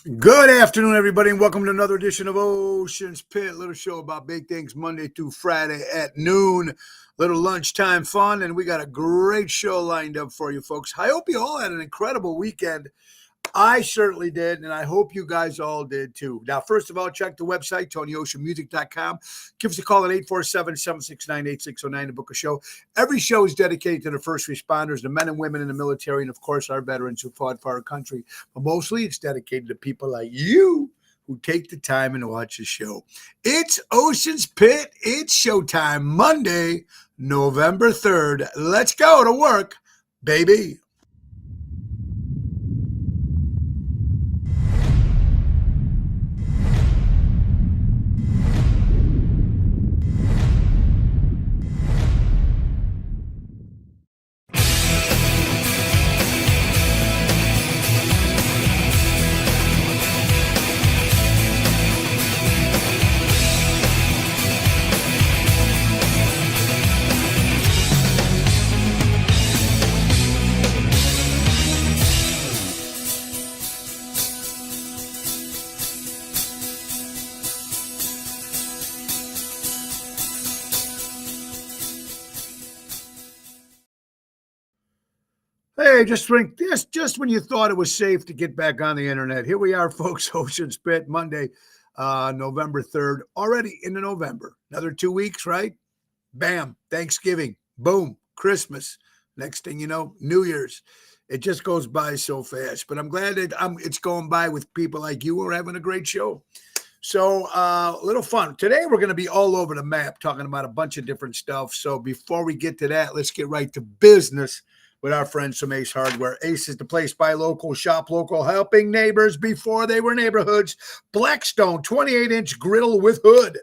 Good afternoon, everybody, and welcome to another edition of Ocean's Pit, little show about big things Monday through Friday at noon, little lunchtime fun, and we got a great show lined up for you folks. I hope you all had an incredible weekend. I certainly did, and I hope you guys all did too. Now, first of all, check the website, TonyOceanMusic.com. Give us a call at 847-769-8609 to book a show. Every show is dedicated to the first responders, the men and women in the military, and, of course, our veterans who fought for our country. But mostly it's dedicated to people like you who take the time and watch the show. It's Ocean's Pit. It's showtime Monday, November 3rd. Let's go to work, baby. Hey, just when you thought it was safe to get back on the internet, here we are, folks. Ocean's Pit, Monday, November 3rd, already into November. Another 2 weeks, right? Bam, Thanksgiving, boom, Christmas. Next thing you know, New Year's. It just goes by so fast. But I'm glad that it's going by with people like you who are having a great show. So a little fun. Today we're going to be all over the map talking about a bunch of different stuff. So before we get to that, let's get right to business with our friends from Ace Hardware. Ace is the place, buy local, shop local, helping neighbors before they were neighborhoods. Blackstone 28-inch griddle with hood.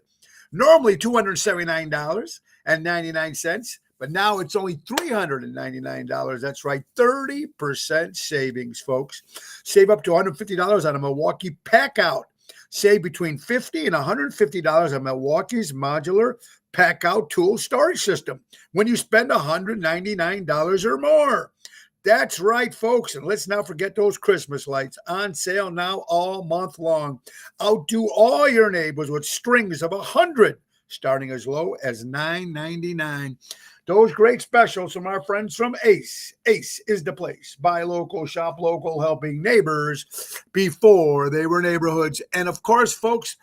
Normally $279.99, but now it's only $399. That's right, 30% savings, folks. Save up to $150 on a Milwaukee Pack-Out. Save between $50 and $150 on Milwaukee's modular Pack-Out tool storage system when you spend $199 or more. That's right, folks. And let's not forget those Christmas lights on sale now all month long. Outdo all your neighbors with strings of 100, starting as low as $9.99. Those great specials from our friends from Ace. Ace is the place. Buy local, shop local, helping neighbors before they were neighborhoods. And of course, folks,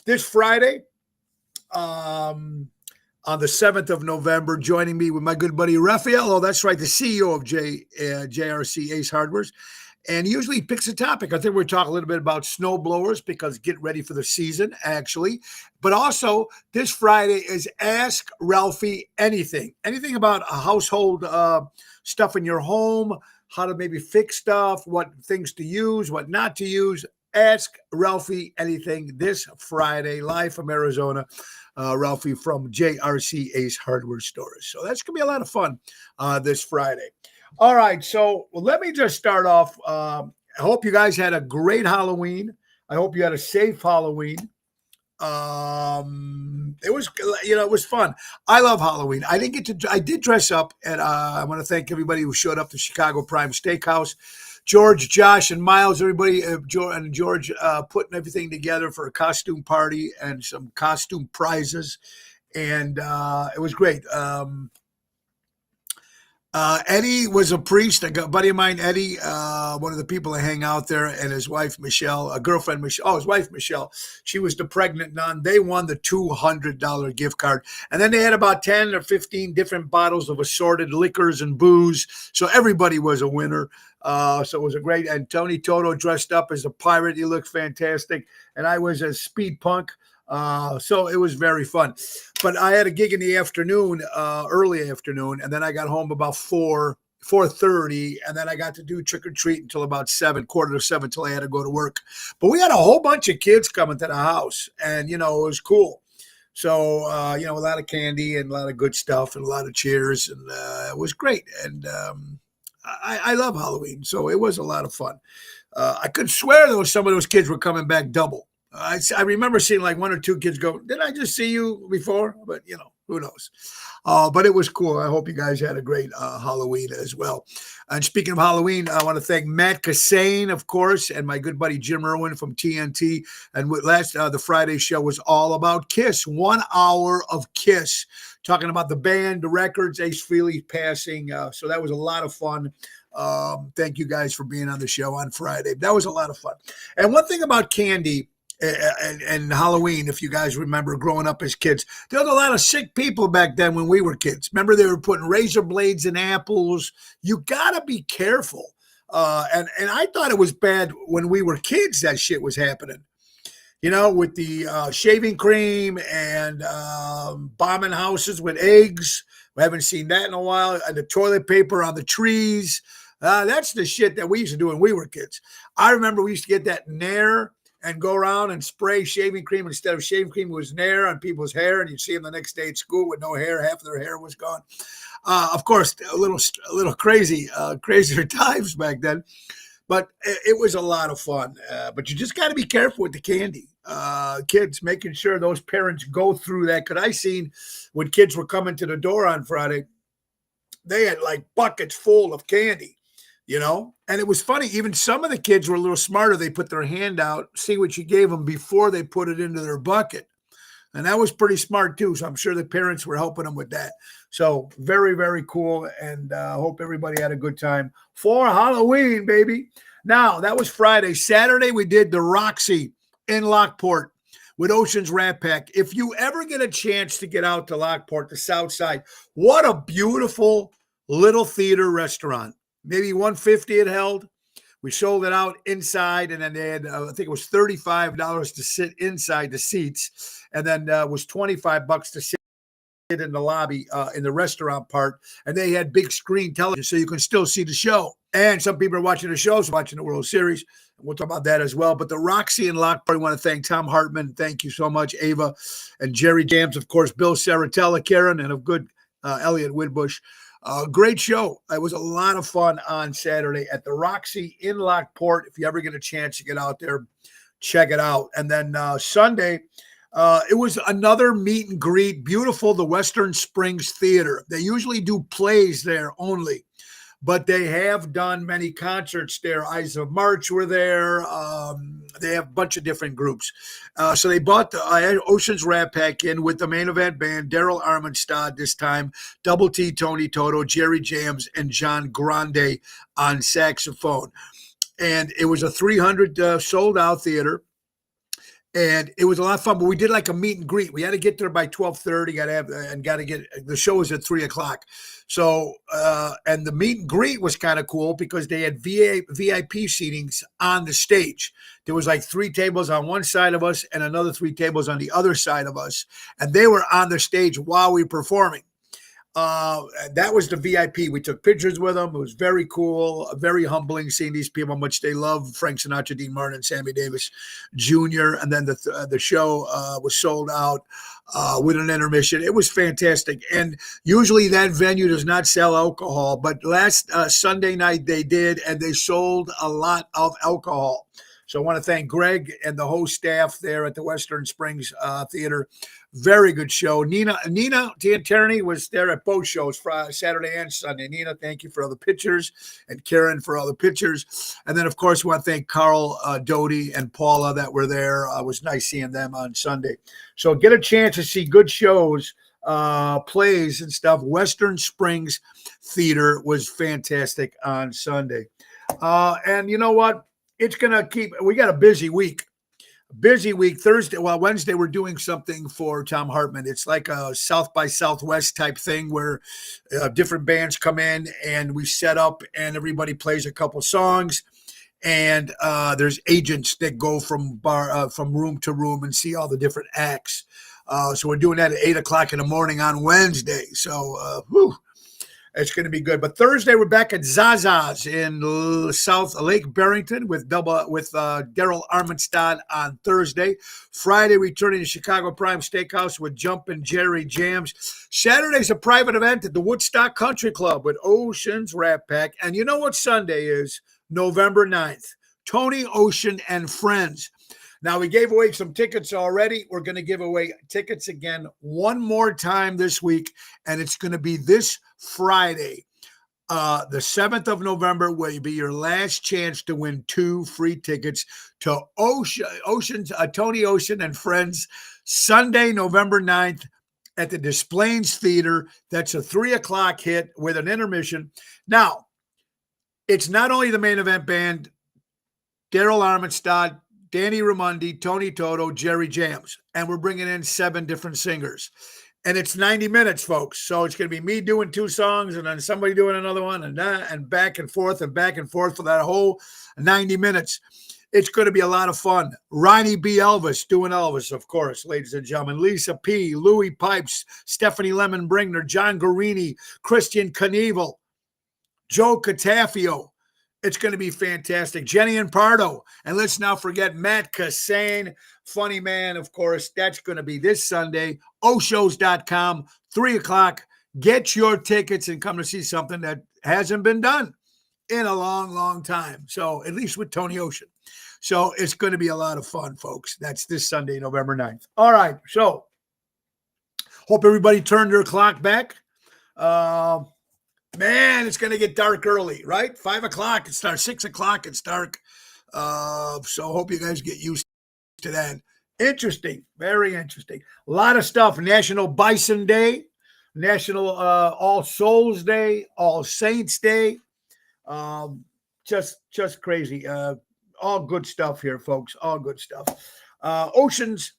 this Friday, on the 7th of November, joining me with my good buddy Raphael. Oh, that's right, the CEO of JRC Ace Hardwares. And usually he picks a topic. I think we're talking a little bit about snow blowers because get ready for the season, actually. But also, this Friday is Ask Ralphie Anything. Anything about a household stuff in your home, how to maybe fix stuff, what things to use, what not to use. Ask Ralphie Anything this Friday, live from Arizona. Ralphie from JRC Ace Hardware Stores. So that's going to be a lot of fun this Friday. All right, so let me just start off. I hope you guys had a great Halloween. I hope you had a safe Halloween. It was fun. I love Halloween. I did dress up, and I want to thank everybody who showed up to Chicago Prime Steakhouse. George, Josh, and Miles, everybody, George putting everything together for a costume party and some costume prizes. And it was great. Eddie was a priest. A buddy of mine, Eddie, one of the people that hang out there, and his wife, Michelle, his wife, Michelle, she was the pregnant nun. They won the $200 gift card. And then they had about 10 or 15 different bottles of assorted liquors and booze. So everybody was a winner. So it was a great, and Tony Toto dressed up as a pirate. He looked fantastic. And I was a speed punk. So it was very fun. But I had a gig in the afternoon, early afternoon, and then I got home about 4:30, and then I got to do trick or treat until about 7:45 until I had to go to work. But we had a whole bunch of kids coming to the house, and it was cool. So a lot of candy and a lot of good stuff and a lot of cheers, and it was great. And I love Halloween, so it was a lot of fun. I could swear some of those kids were coming back double. I remember seeing like one or two kids go, "Did I just see you before?" But Who knows? But it was cool. I hope you guys had a great Halloween as well. And speaking of Halloween, I want to thank Matt Cassane, of course, and my good buddy Jim Irwin from TNT. And the Friday show was all about Kiss. 1 hour of Kiss, talking about the band, the records, Ace Frehley passing. So that was a lot of fun. Thank you guys for being on the show on Friday. That was a lot of fun. And one thing about candy and Halloween, if you guys remember growing up as kids, there was a lot of sick people back then when we were kids. Remember, they were putting razor blades in apples. You got to be careful. And I thought it was bad when we were kids that shit was happening. You know, with the shaving cream and bombing houses with eggs. We haven't seen that in a while. And the toilet paper on the trees. That's the shit that we used to do when we were kids. I remember we used to get that Nair and go around and spray shaving cream. Instead of shaving cream, it was Nair on people's hair, and you'd see them the next day at school with no hair. Half of their hair was gone. Of course, a little crazier times back then, but it was a lot of fun. But you just got to be careful with the candy. Kids, making sure those parents go through that. Because I seen when kids were coming to the door on Friday, they had like buckets full of candy. You know, and it was funny. Even some of the kids were a little smarter. They put their hand out, see what you gave them before they put it into their bucket. And that was pretty smart too. So I'm sure the parents were helping them with that. So very, very cool. And hope everybody had a good time for Halloween, baby. Now, that was Friday. Saturday, we did the Roxy in Lockport with Ocean's Rat Pack. If you ever get a chance to get out to Lockport, the South Side, what a beautiful little theater restaurant. Maybe 150 it held. We sold it out inside, and then they had, I think it was $35 to sit inside the seats, and then it was $25 to sit in the lobby in the restaurant part, and they had big screen television, so you can still see the show. And some people are watching the shows, watching the World Series. We'll talk about that as well. But the Roxy in Lockport, I want to thank Tom Hartman. Thank you so much, Ava and Jerry Jams, of course, Bill Saratella, Karen, and of good Elliot Whitbush. Great show. It was a lot of fun on Saturday at the Roxy in Lockport. If you ever get a chance to get out there, check it out. And then Sunday, it was another meet and greet. Beautiful, the Western Springs Theater. They usually do plays there only, but they have done many concerts there. Eyes of March were there. They have a bunch of different groups. So they bought the Ocean's Rat Pack in with the main event band, Daryl Armenstad this time, Double T, Tony Toto, Jerry Jams, and John Grande on saxophone. And it was a 300 sold-out theater. And it was a lot of fun, but we did like a meet and greet. We had to get there by 12:30. Got to get the show was at 3:00. So and the meet and greet was kind of cool because they had VIP seatings on the stage. There was like 3 tables on one side of us and another 3 tables on the other side of us, and they were on the stage while we were performing. That was the VIP. We took pictures with them. It was very cool, very humbling seeing these people, how much they love Frank Sinatra, Dean Martin, and Sammy Davis Jr. And then the show was sold out with an intermission. It was fantastic. And usually that venue does not sell alcohol, but last Sunday night they did, and they sold a lot of alcohol. So I want to thank Greg and the whole staff there at the Western Springs Theater. Very good show. Nina Tierney was there at both shows, Friday, Saturday and Sunday. Nina, thank you for all the pictures, and Karen for all the pictures. And then, of course, we want to thank Carl Doty and Paula that were there. It was nice seeing them on Sunday. So get a chance to see good shows, plays and stuff. Western Springs Theater was fantastic on Sunday. And you know what? It's going to we got a busy week. Wednesday we're doing something for Tom Hartman. It's like a South by Southwest type thing where different bands come in and we set up and everybody plays a couple songs, and there's agents that go from room to room and see all the different acts. So we're doing that at 8:00 in the morning on Wednesday. So it's going to be good. But Thursday, we're back at Zaza's in South Lake Barrington with Daryl Armenstad on Thursday. Friday, returning to Chicago Prime Steakhouse with Jumpin' Jerry Jams. Saturday's a private event at the Woodstock Country Club with Ocean's Rat Pack. And you know what Sunday is? November 9th. Tony Ocean and Friends. Now, we gave away some tickets already. We're going to give away tickets again one more time this week, and it's going to be this Friday. The 7th of November will be your last chance to win 2 free tickets to Tony Ocean and Friends, Sunday, November 9th at the Des Plaines Theater. That's a 3 o'clock hit with an intermission. Now, it's not only the main event band, Daryl Armstead, Danny Raimondi, Tony Toto, Jerry Jams, and we're bringing in 7 different singers. And it's 90 minutes, folks. So it's going to be me doing 2 songs and then somebody doing another one and back and forth for that whole 90 minutes. It's going to be a lot of fun. Ronnie B. Elvis doing Elvis, of course, ladies and gentlemen. Lisa P., Louis Pipes, Stephanie Lemon Bringner, John Guarini, Christian Knievel, Joe Catafio. It's going to be fantastic. Jenny and Pardo. And let's not forget Matt Cassane, funny man, of course. That's going to be this Sunday. Oshows.com, 3 o'clock. Get your tickets and come to see something that hasn't been done in a long, long time. So at least with Tony Ocean. So it's going to be a lot of fun, folks. That's this Sunday, November 9th. All right. So hope everybody turned their clock back. Man, it's going to get dark early, right? 5 o'clock, it starts. 6 o'clock, it's dark. So hope you guys get used to that. Interesting, very interesting. A lot of stuff. National Bison Day, National All Souls Day, All Saints Day. Just crazy. All good stuff here, folks. All good stuff. Ocean's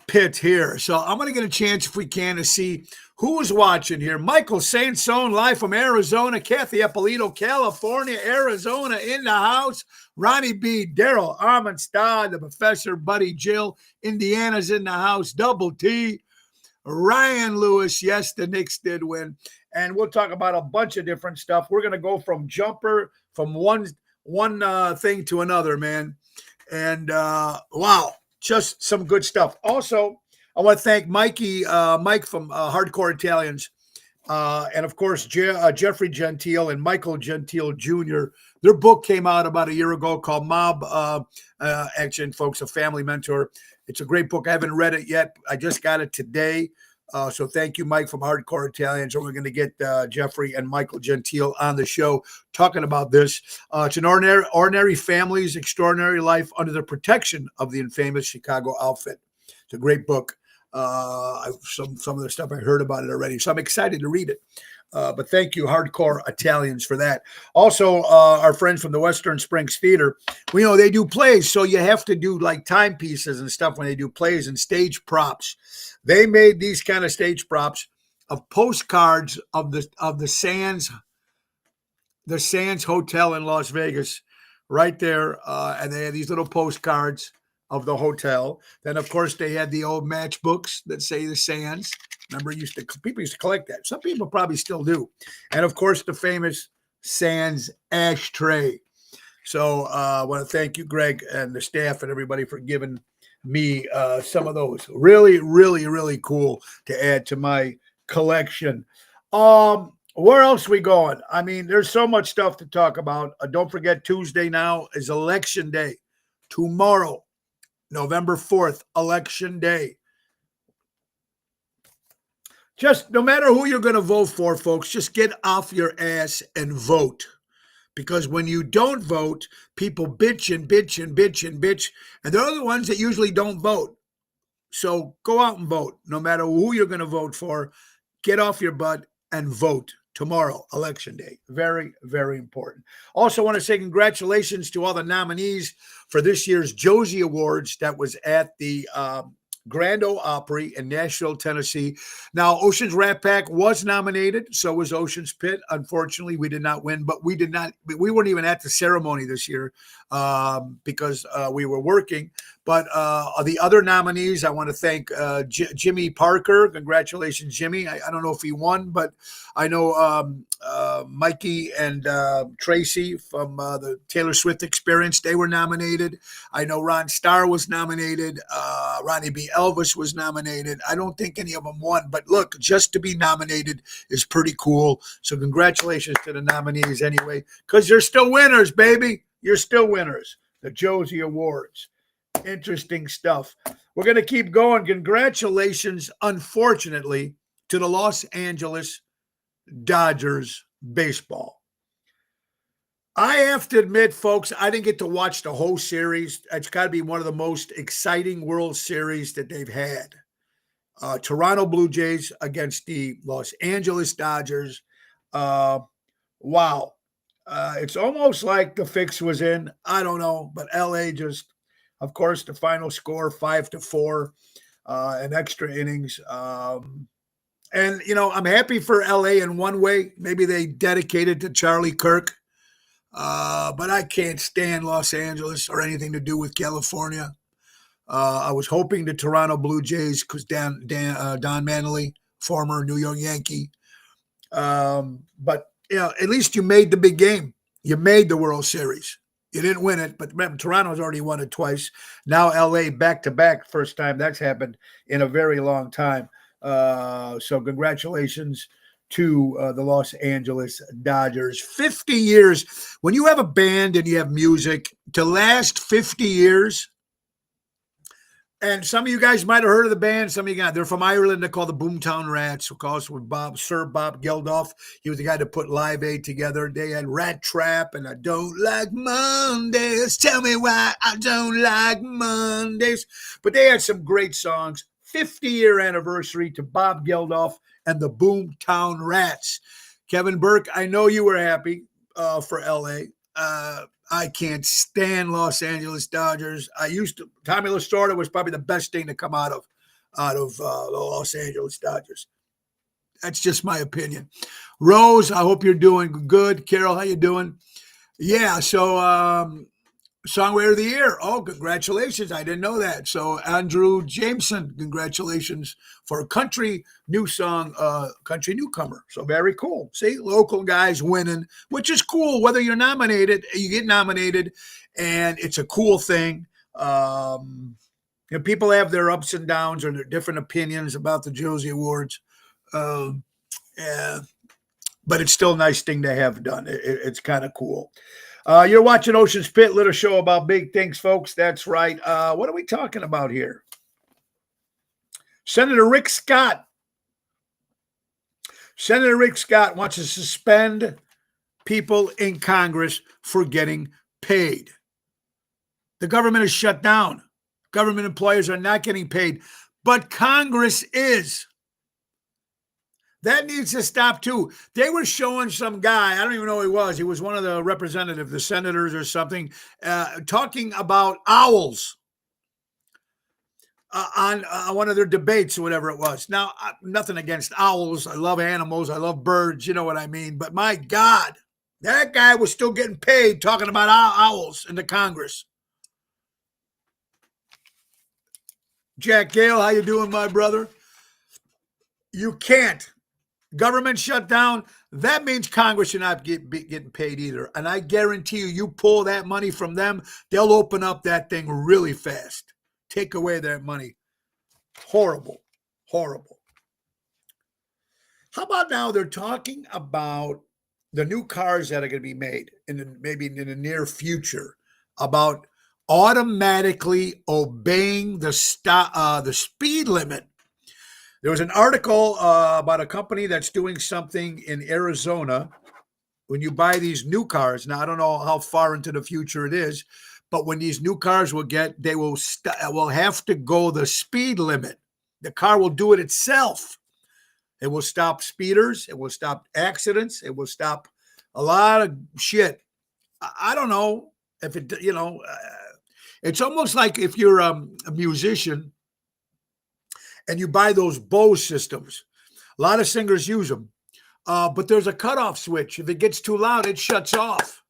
Pit here. So I'm going to get a chance, if we can, to see who is watching here. Michael Sansone, live from Arizona. Kathy Eppolito, California, Arizona, in the house. Ronnie B., Daryl Armstead, the Professor, Buddy Jill, Indiana's in the house. Double T, Ryan Lewis. Yes, the Knicks did win. And we'll talk about a bunch of different stuff. We're going to go from jumper, from one thing to another, man. And wow, just some good stuff. Also, I want to thank Mike from Hardcore Italians, and of course Jeffrey Gentile and Michael Gentile Jr. Their book came out about a year ago called Mob Action, folks, a family mentor. It's a great book. I haven't read it yet. I just got it today. So thank you, Mike from Hardcore Italians. And we're going to get Jeffrey and Michael Gentile on the show talking about this. It's an ordinary family's extraordinary life under the protection of the infamous Chicago outfit. It's a great book. Some of the stuff I heard about it already, so I'm excited to read it. But thank you, Hardcore Italians, for that. Also, our friends from the Western Springs Theater, we know they do plays, so you have to do like timepieces and stuff when they do plays and stage props. They made these kind of stage props of postcards of the Sands Hotel in Las Vegas, right there, and they had these little postcards of the hotel. Then, of course, they had the old matchbooks that say the Sands. Remember, people used to collect that. Some people probably still do. And, of course, the famous Sands ashtray. So I want to thank you, Greg, and the staff and everybody for giving me some of those. Really, really, really cool to add to my collection. Where else we going? I mean, there's so much stuff to talk about. Don't forget, Tuesday now is Election Day. Tomorrow, November 4th, Election Day. Just no matter who you're going to vote for, folks, just get off your ass and vote. Because when you don't vote, people bitch and bitch and bitch and bitch. And they're the ones that usually don't vote. So go out and vote. No matter who you're going to vote for, get off your butt and vote. Tomorrow, Election Day. Very, very important. Also want to say congratulations to all the nominees for this year's Josie Awards that was at the Grand Ole Opry in Nashville, Tennessee. Now, Ocean's Rat Pack was nominated. So was Ocean's Pit. Unfortunately, we did not win, but we weren't even at the ceremony this year because we were working. But the other nominees, I want to thank Jimmy Parker. Congratulations, Jimmy. I don't know if he won, but I know Mikey and Tracy from the Taylor Swift Experience, they were nominated. I know Ron Starr was nominated. Ronnie B. Elvis was nominated. I don't think any of them won. But look, just to be nominated is pretty cool. So congratulations to the nominees anyway, because you're still winners, baby. You're still winners. The Josie Awards. Interesting stuff. We're going to keep going. Congratulations, unfortunately, to the Los Angeles Dodgers baseball. I have to admit, folks, I didn't get to watch the whole series. It's got to be one of the most exciting World Series that they've had. Toronto Blue Jays against the Los Angeles Dodgers. Wow. It's almost like the fix was in. I don't know, but LA just, of course, the final score 5-4, and extra innings. And, I'm happy for LA in one way. Maybe they dedicated to Charlie Kirk. But I can't stand Los Angeles or anything to do with California. I was hoping the Toronto Blue Jays, because Don Mattingly, former New York Yankee. But, at least you made the big game. You made the World Series. You didn't win it, but remember, Toronto's already won it twice. Now LA back-to-back, first time that's happened in a very long time. So congratulations to the Los Angeles Dodgers. 50 years. When you have a band and you have music, to last 50 years, and some of you guys might have heard of the band. Some of you guys, they're from Ireland. They're called the Boomtown Rats. Of course, with Sir Bob Geldof. He was the guy that put Live Aid together. They had Rat Trap and I Don't Like Mondays. Tell me why I don't like Mondays. But they had some great songs. 50-year anniversary to Bob Geldof and the Boomtown Rats. Kevin Burke, I know you were happy for LA. I can't stand Los Angeles Dodgers. Tommy Lasorda was probably the best thing to come out of the Los Angeles Dodgers. That's just my opinion. Rose, I hope you're doing good. Carol, how you doing? Yeah, so Songwriter of the Year. Oh, congratulations. I didn't know that. So Andrew Jameson, congratulations for a country new song, country newcomer. So very cool. See, local guys winning, which is cool. Whether you're nominated, you get nominated, and it's a cool thing. People have their ups and downs or their different opinions about the Josie Awards. Yeah, but it's still a nice thing to have done. It's kind of cool. You're watching Ocean's Pit, little show about big things, folks. That's right. What are we talking about here? Senator Rick Scott. Senator Rick Scott wants to suspend people in Congress for getting paid. The government is shut down. Government employees are not getting paid, but Congress is. That needs to stop too. They were showing some guy, I don't even know who he was. He was one of the representatives, the senators or something, talking about owls on one of their debates or whatever it was. Now, nothing against owls. I love animals. I love birds. You know what I mean? But my God, that guy was still getting paid talking about owls in the Congress. Jack Gale, how you doing, my brother? You can't. Government shut down, that means Congress should not be getting paid either. And I guarantee you pull that money from them, they'll open up that thing really fast. Take away that money. Horrible. Horrible. How about now they're talking about the new cars that are going to be made maybe in the near future about automatically obeying the speed limit. There was an article about a company that's doing something in Arizona. When you buy these new cars, now I don't know how far into the future it is, but when these new cars they will have to go the speed limit. The car will do it itself. It will stop speeders. It will stop accidents. It will stop a lot of shit. I don't know if it, it's almost like if you're a musician and you buy those Bose systems. A lot of singers use them. But there's a cutoff switch. If it gets too loud, it shuts off.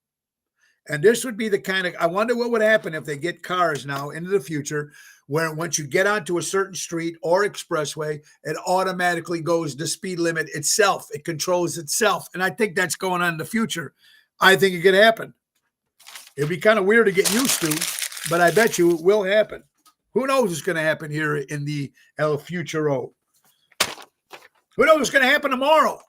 And this would be the kind of, I wonder what would happen if they get cars now into the future where once you get onto a certain street or expressway, it automatically goes the speed limit itself. It controls itself. And I think that's going on in the future. I think it could happen. It'd be kind of weird to get used to, but I bet you it will happen. Who knows what's going to happen here in the El Futuro? Who knows what's going to happen tomorrow?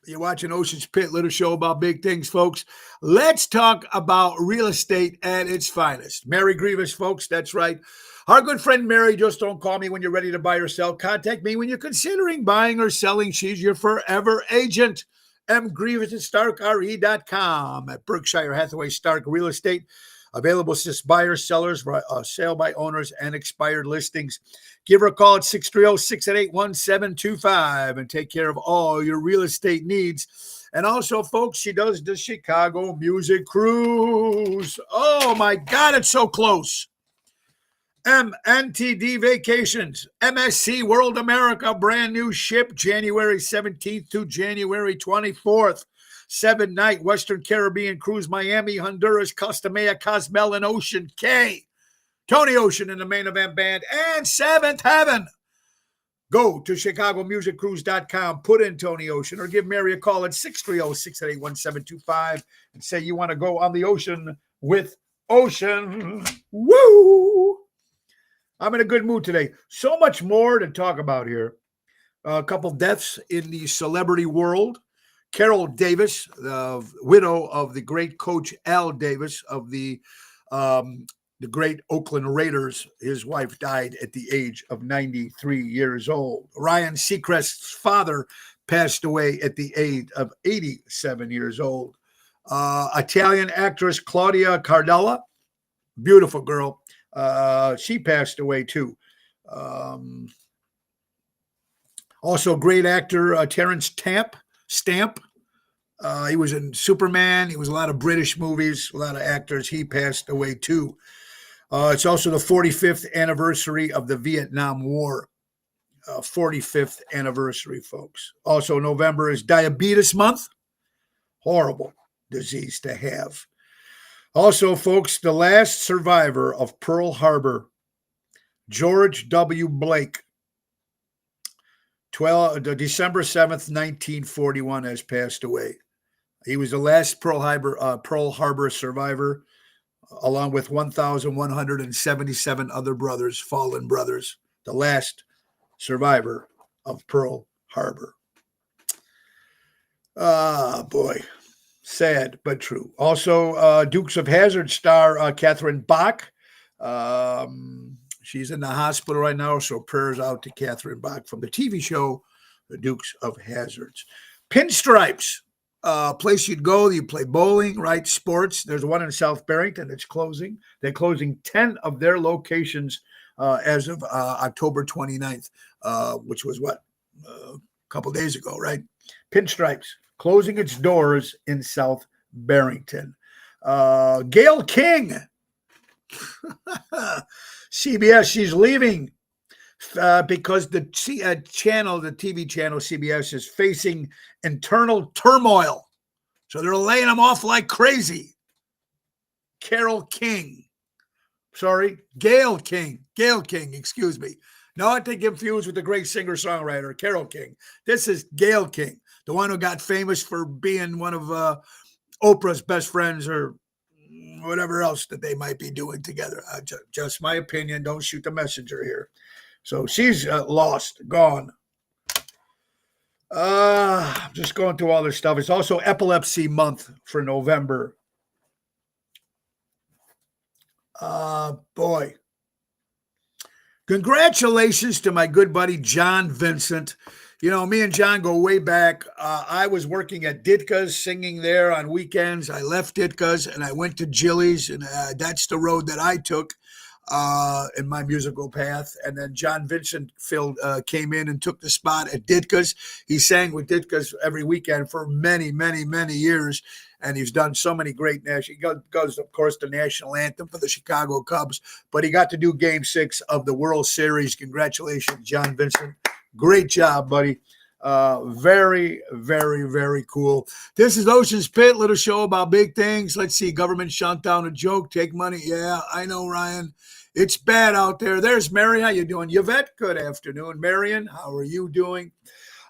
You're watching Ocean's Pit, little show about big things, folks. Let's talk about real estate at its finest. Mary Grievous, folks, that's right. Our good friend Mary, just don't call me when you're ready to buy or sell. Contact me when you're considering buying or selling. She's your forever agent. M. Grievous at StarkRE.com at Berkshire Hathaway Stark Real Estate. Available to buyers, sellers, sale by owners, and expired listings. Give her a call at 630-688-1725 and take care of all your real estate needs. And also, folks, she does the Chicago Music Cruise. Oh, my God, it's so close. MNTD Vacations, MSC World America, brand new ship, January 17th to January 24th. 7-night Western Caribbean cruise, Miami, Honduras, Costa Maya, Cozumel, and Ocean Cay. Tony Ocean in the main event band, and Seventh Heaven. Go to ChicagoMusicCruise.com, put in Tony Ocean, or give Mary a call at 630-688-1725 and say you want to go on the ocean with Ocean. Woo! I'm in a good mood today. So much more to talk about here. A couple deaths in the celebrity world. Carol Davis, the widow of the great coach Al Davis of the great Oakland Raiders. His wife died at the age of 93 years old. Ryan Seacrest's father passed away at the age of 87 years old. Italian actress Claudia Cardella, beautiful girl. She passed away too. Also, great actor Terrence Stamp. He was in Superman. He was in a lot of British movies, a lot of actors. He passed away too. It's also the 45th anniversary of the Vietnam War. 45th anniversary, folks. Also, November is Diabetes Month. Horrible disease to have. Also, folks, the last survivor of Pearl Harbor, George W. Blake, December 7th, 1941, has passed away. He was the last Pearl Harbor survivor, along with 1,177 other brothers, fallen brothers, the last survivor of Pearl Harbor. Ah, boy. Sad, but true. Also, Dukes of Hazzard star Catherine Bach. She's in the hospital right now, so prayers out to Catherine Bach from the TV show, The Dukes of Hazzards. Pinstripes, place you'd go. You play bowling, right? Sports. There's one in South Barrington that's closing. They're closing 10 of their locations as of October 29th, which was a couple days ago, right? Pinstripes closing its doors in South Barrington. Gayle King. CBS, she's leaving because the TV channel CBS is facing internal turmoil. So they're laying them off like crazy. Gayle King, excuse me. Not to get confused with the great singer-songwriter, Carole King. This is Gayle King, the one who got famous for being one of Oprah's best friends or whatever else that they might be doing together. Just my opinion. Don't shoot the messenger here. So she's lost, gone. Just going through all this stuff. It's also Epilepsy Month for November. Boy. Congratulations to my good buddy, John Vincent. You know, me and John go way back. I was working at Ditka's, singing there on weekends. I left Ditka's and I went to Jilly's, and that's the road that I took in my musical path. And then John Vincent came in and took the spot at Ditka's. He sang with Ditka's every weekend for many, many, many years. And he's done so many great national. He goes, of course, the national anthem for the Chicago Cubs. But he got to do Game 6 of the World Series. Congratulations, John Vincent. Great job, buddy. Very, very, very cool. This is Ocean's Pit, little show about big things. Let's see. Government shutdown, a joke. Take money. Yeah, I know, Ryan. It's bad out there. There's Mary. How you doing? Yvette, good afternoon. Marion, how are you doing?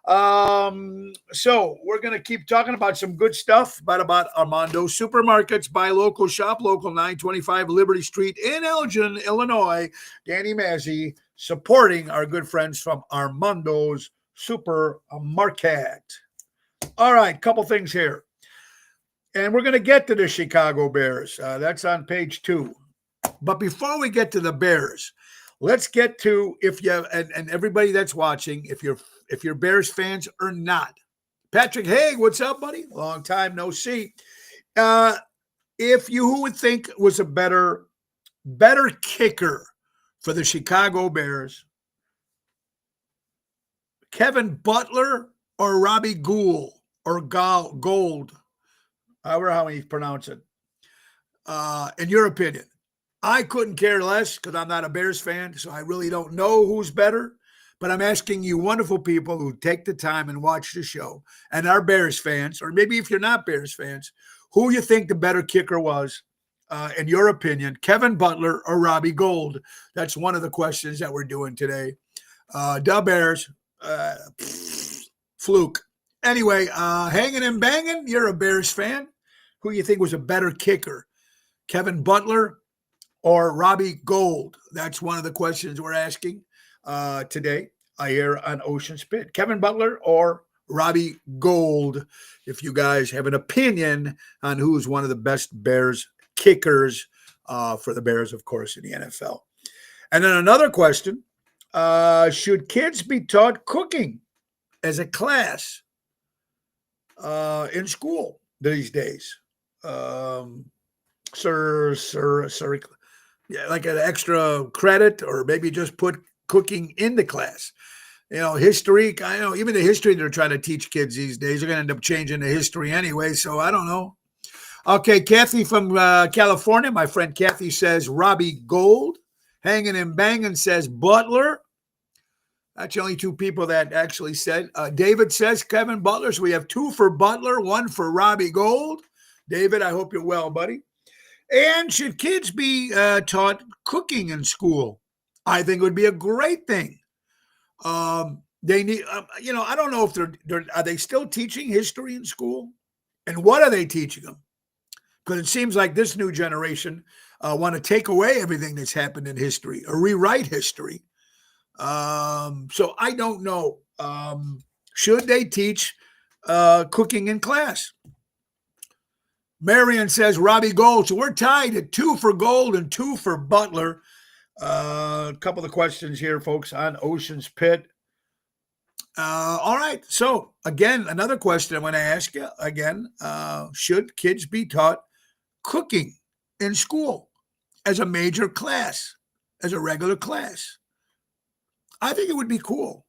So we're going to keep talking about some good stuff, about Armando Supermarkets. Buy local, shop local, 925 Liberty Street in Elgin, Illinois. Danny Mazzi supporting our good friends from Armando's Supermarket. All right, couple things here. And we're going to get to the Chicago Bears. That's on page 2. But before we get to the Bears, let's get to if you and everybody that's watching, if you're Bears fans or not. Patrick Haig, what's up, buddy? Long time no see. If you who would think was a better kicker for the Chicago Bears, Kevin Butler or Robbie Gould or Gold, however how you pronounce it, in your opinion? I couldn't care less because I'm not a Bears fan, so I really don't know who's better. But I'm asking you wonderful people who take the time and watch the show and are Bears fans, or maybe if you're not Bears fans, who you think the better kicker was, in your opinion, Kevin Butler or Robbie Gould? That's one of the questions that we're doing today. The Bears, fluke. Anyway, hanging and banging, you're a Bears fan. Who you think was a better kicker, Kevin Butler or Robbie Gould? That's one of the questions we're asking today here on Ocean Spit. Kevin Butler or Robbie Gould, if you guys have an opinion on who's one of the best Bears kickers for the Bears, of course, in the NFL. And then another question, should kids be taught cooking as a class in school these days? Yeah, like an extra credit, or maybe just put cooking in the class. History, I know even the history they're trying to teach kids these days are going to end up changing the history anyway, so I don't know. Okay, Kathy from California, my friend Kathy says Robbie Gould. Hanging and Banging says Butler. That's the only two people that actually said. David says Kevin Butler, so we have 2 for Butler, 1 for Robbie Gould. David, I hope you're well, buddy. And should kids be taught cooking in school? I think it would be a great thing. They need, I don't know if are they still teaching history in school? And what are they teaching them? Because it seems like this new generation want to take away everything that's happened in history or rewrite history. So I don't know. Should they teach cooking in class? Marion says Robbie Gould. So we're tied at 2 for Gould and 2 for Butler. A couple of questions here, folks, on Ocean's Pit. All right. So again, another question I want to ask you again. Should kids be taught cooking in school as a major class, as a regular class? I think it would be cool.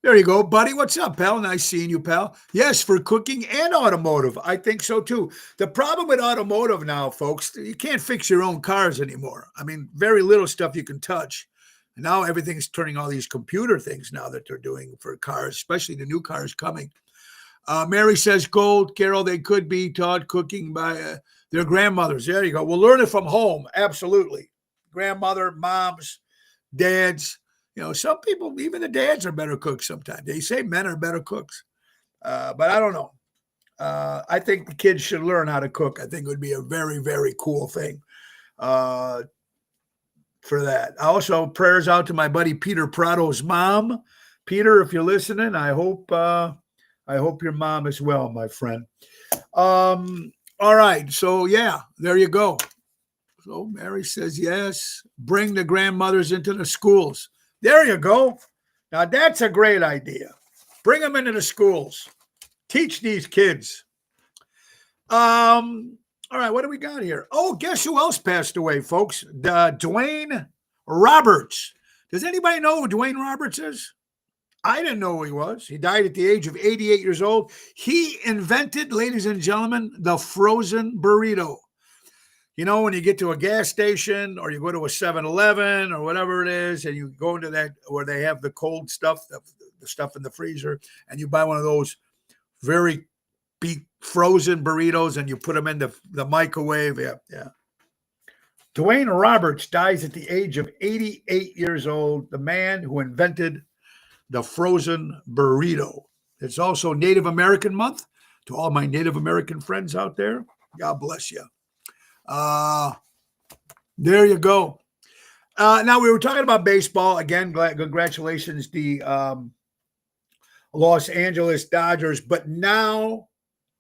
There you go, buddy. What's up, pal? Nice seeing you, pal. Yes, for cooking and automotive. I think so, too. The problem with automotive now, folks, you can't fix your own cars anymore. I mean, very little stuff you can touch. And now everything's turning all these computer things now that they're doing for cars, especially the new cars coming. Mary says, Gold, Carol, they could be taught cooking by their grandmothers. There you go. We'll learn it from home. Absolutely. Grandmother, moms, dads. Some people, even the dads are better cooks sometimes. They say men are better cooks. But I don't know. I think the kids should learn how to cook. I think it would be a very, very cool thing for that. Also, prayers out to my buddy Peter Prado's mom. Peter, if you're listening, I hope your mom is well, my friend. All right. So, yeah, there you go. So Mary says, yes, bring the grandmothers into the schools. There you go. Now, that's a great idea. Bring them into the schools. Teach these kids. All right, what do we got here? Oh, guess who else passed away, folks? Dwayne Roberts. Does anybody know who Dwayne Roberts is? I didn't know who he was. He died at the age of 88 years old. He invented, ladies and gentlemen, the frozen burrito. When you get to a gas station or you go to a 7-Eleven or whatever it is, and you go into that where they have the cold stuff, the stuff in the freezer, and you buy one of those very frozen burritos and you put them in the microwave. Yeah. Dwayne Roberts dies at the age of 88 years old, the man who invented the frozen burrito. It's also Native American Month. To all my Native American friends out there, God bless you. There you go. Now we were talking about baseball again. Congratulations. A Los Angeles Dodgers. But now,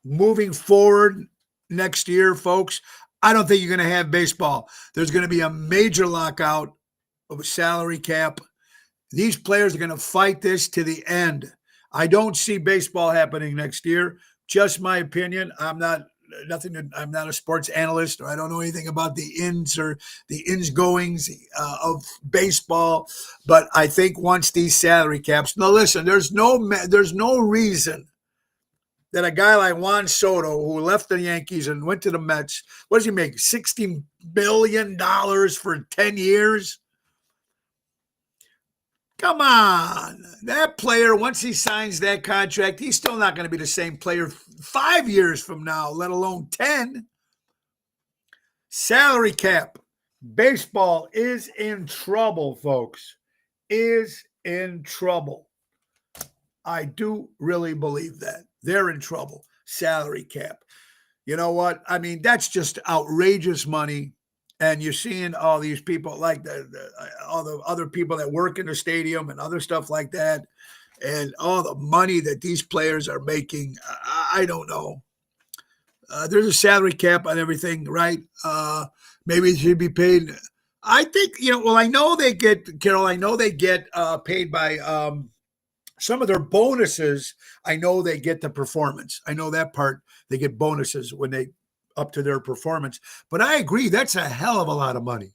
moving forward next year, folks, I don't think you're going to have baseball. There's going to be a major lockout of a salary cap. These players are going to fight this to the end. I don't see baseball happening next year. Just my opinion. I'm not a sports analyst, or I don't know anything about the ins or the ins goings of baseball. But I think once these salary caps. Now, listen, there's no reason that a guy like Juan Soto, who left the Yankees and went to the Mets, what does he make? $60 billion for 10 years? Come on. That player, once he signs that contract, he's still not going to be the same player 5 years from now, let alone 10. Salary cap. Baseball is in trouble, folks. Is in trouble. I do really believe that. They're in trouble. Salary cap. You know what? I mean, that's just outrageous money. And you're seeing all these people like all the other people that work in the stadium and other stuff like that. And all the money that these players are making. I don't know. There's a salary cap on everything, right? Maybe it should be paid. I think, well, I know they get, Carol, paid by some of their bonuses. I know they get the performance. I know that part. They get bonuses when they up to their performance. But I agree, that's a hell of a lot of money.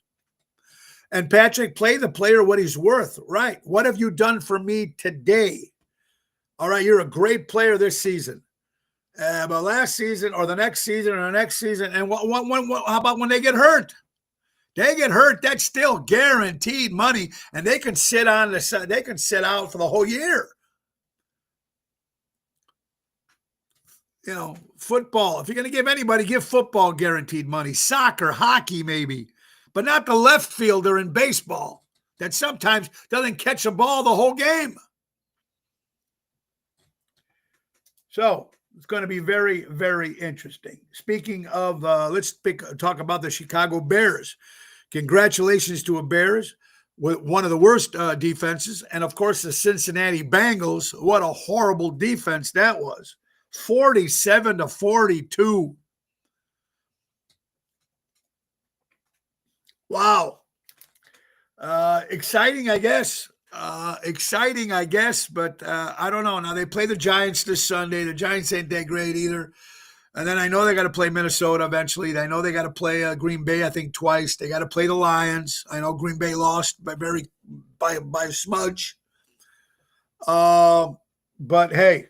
And Patrick, play the player what he's worth, right? What have you done for me today? All right, you're a great player this season. But last season or the next season or the next season, and how about when they get hurt? They get hurt, that's still guaranteed money, and they can sit out for the whole year. Football. If you're going to give anybody, give football guaranteed money. Soccer, hockey, maybe, but not the left fielder in baseball that sometimes doesn't catch a ball the whole game. So it's going to be very, very interesting. Speaking of, let's talk about the Chicago Bears. Congratulations to the Bears with one of the worst defenses. And, of course, the Cincinnati Bengals. What a horrible defense that was. 47-42. Wow. Exciting, I guess. But I don't know. Now, they play the Giants this Sunday. The Giants ain't that great either. And then I know they got to play Minnesota eventually. I know they got to play Green Bay, I think, twice. They got to play the Lions. I know Green Bay lost by a smudge. But, hey.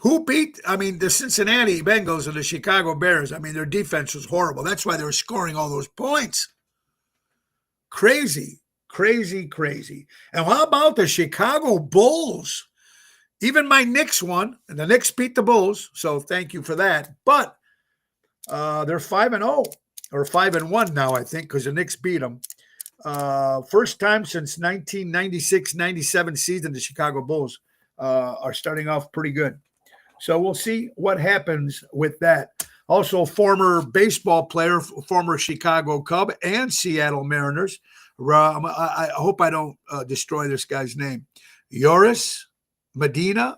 Who beat, the Cincinnati Bengals and the Chicago Bears? Their defense was horrible. That's why they were scoring all those points. Crazy, crazy, crazy. And how about the Chicago Bulls? Even my Knicks won, and the Knicks beat the Bulls, so thank you for that. But they're 5-0, or 5-1 now, I think, because the Knicks beat them. First time since 1996-97 season, the Chicago Bulls are starting off pretty good. So we'll see what happens with that. Also, former baseball player, former Chicago Cub and Seattle Mariners. I hope I don't destroy this guy's name. Yoris Medina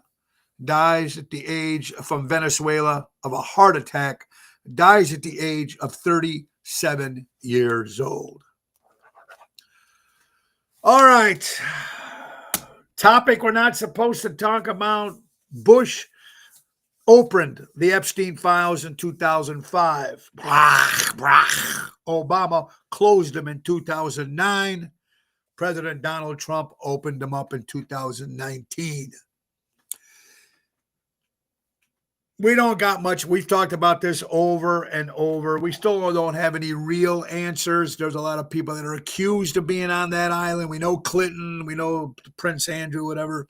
dies at the age from Venezuela of a heart attack. Dies at the age of 37 years old. All right. Topic we're not supposed to talk about. Bush opened the Epstein files in 2005. Obama closed them in 2009. President Donald Trump opened them up in 2019. We don't got much. We've talked about this over and over. We still don't have any real answers. There's a lot of people that are accused of being on that island. We know Clinton. We know Prince Andrew, whatever.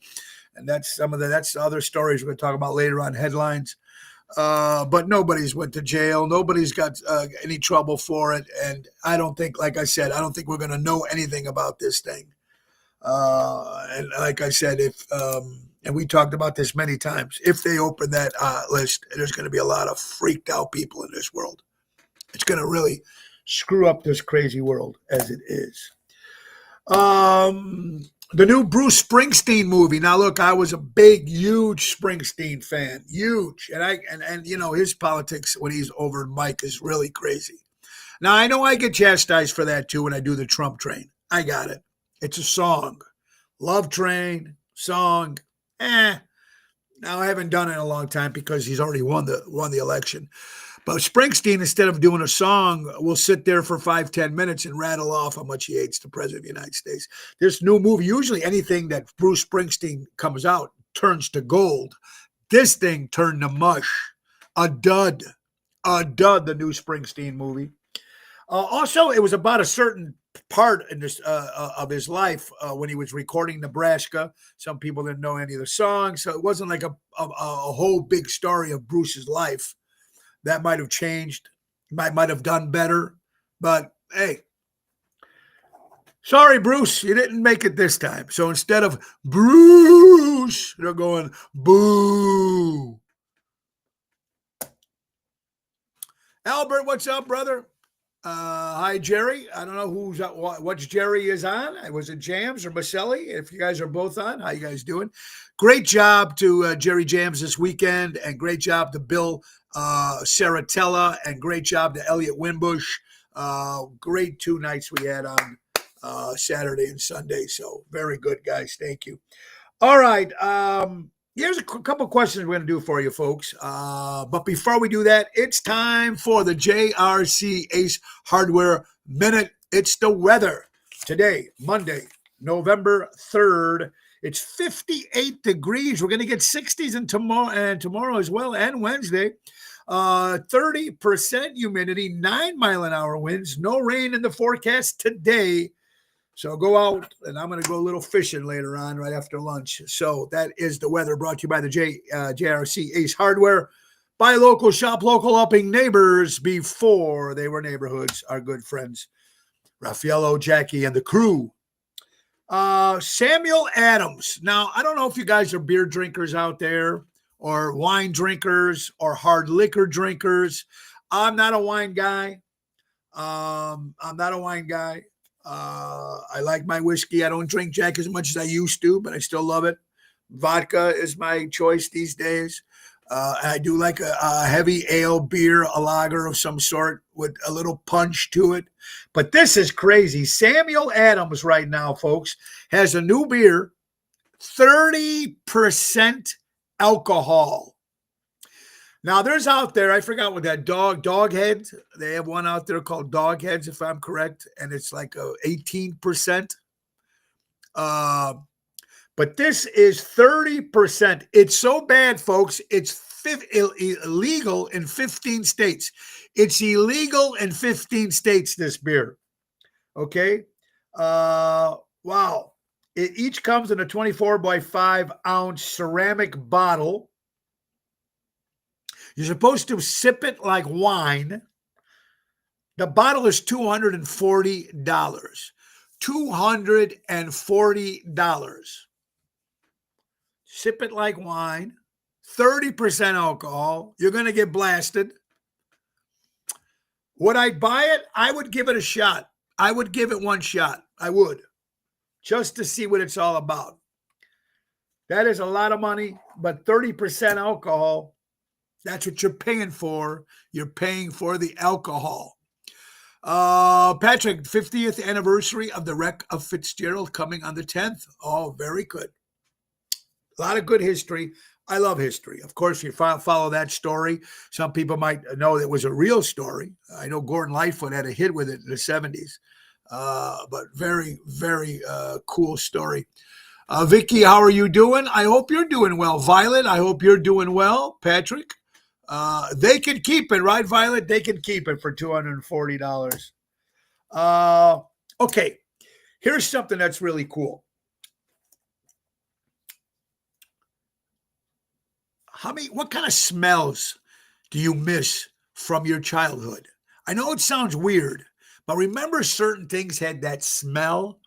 And that's the other stories we're going to talk about later on headlines. But nobody's went to jail. Nobody's got any trouble for it. And I don't think, like I said, I don't think we're going to know anything about this thing. And like I said, and we talked about this many times, if they open that list, there's going to be a lot of freaked out people in this world. It's going to really screw up this crazy world as it is. The new Bruce Springsteen movie. Now, look, I was a big, huge Springsteen fan, huge, and you know his politics when he's over Mike is really crazy. Now, I know I get chastised for that too when I do the Trump train. I got it. It's a song, Love Train song. Eh. Now I haven't done it in a long time because he's already won the election. But Springsteen, instead of doing a song, will sit there for 5-10 minutes and rattle off how much he hates the president of the United States. This new movie, usually anything that Bruce Springsteen comes out turns to gold. This thing turned to mush. A dud. The new Springsteen movie. Also, it was about a certain part in this of his life when he was recording Nebraska. Some people didn't know any of the songs, so it wasn't like a whole big story of Bruce's life. That might have changed, might have done better, but hey, sorry, Bruce, you didn't make it this time. So instead of Bruce, they're going boo. Albert, what's up, brother? Hi, Jerry. I don't know which Jerry is on. Was it Jams or Maselli? If you guys are both on, how you guys doing? Great job to Jerry Jams this weekend, and great job to Bill Saratella, and great job to Elliot Winbush. Great 2 nights we had on Saturday and Sunday. So very good, guys. Thank you. All right. Here's a couple questions we're going to do for you, folks. But before we do that, it's time for the JRC Ace Hardware Minute. It's the weather. Today, Monday, November 3rd. It's 58 degrees. We're going to get 60s and tomorrow as well, and Wednesday. 30% humidity, 9-mile-an-hour winds. No rain in the forecast today. So go out, and I'm going to go a little fishing later on right after lunch. So that is the weather, brought to you by the JRC Ace Hardware. Buy local, shop local, helping neighbors before they were neighborhoods. Our good friends, Raffaello, Jackie, and the crew. Samuel Adams. Now, I don't know if you guys are beer drinkers out there or wine drinkers or hard liquor drinkers. I'm not a wine guy. I like my whiskey. I don't drink Jack as much as I used to, but I still love it. Vodka is my choice these days. I do like a heavy ale beer, a lager of some sort with a little punch to it. But this is crazy. Samuel Adams right now, folks, has a new beer, 30% alcohol. Now, there's out there, I forgot what that Doghead. They have one out there called Dogheads, if I'm correct, and it's like 18%. But this is 30%. It's so bad, folks. It's illegal in 15 states. It's illegal in 15 states, this beer. Okay? Wow. It each comes in a 24 by 5 ounce ceramic bottle. You're supposed to sip it like wine. The bottle is $240. $240. Sip it like wine. 30% alcohol. You're going to get blasted. Would I buy it? I would give it a shot. I would give it one shot. I would. Just to see what it's all about. That is a lot of money, but 30% alcohol, that's what you're paying for. You're paying for the alcohol. Patrick, 50th anniversary of the wreck of Fitzgerald coming on the 10th. Oh, very good. A lot of good history. I love history. Of course, you follow that story. Some people might know it was a real story. I know Gordon Lightfoot had a hit with it in the 70s. But very, very cool story. Vicky, how are you doing? I hope you're doing well. Violet, I hope you're doing well. Patrick, they can keep it, right, Violet? They can keep it for $240. Okay, here's something that's really cool. What kind of smells do you miss from your childhood? I know it sounds weird, but remember certain things had that smell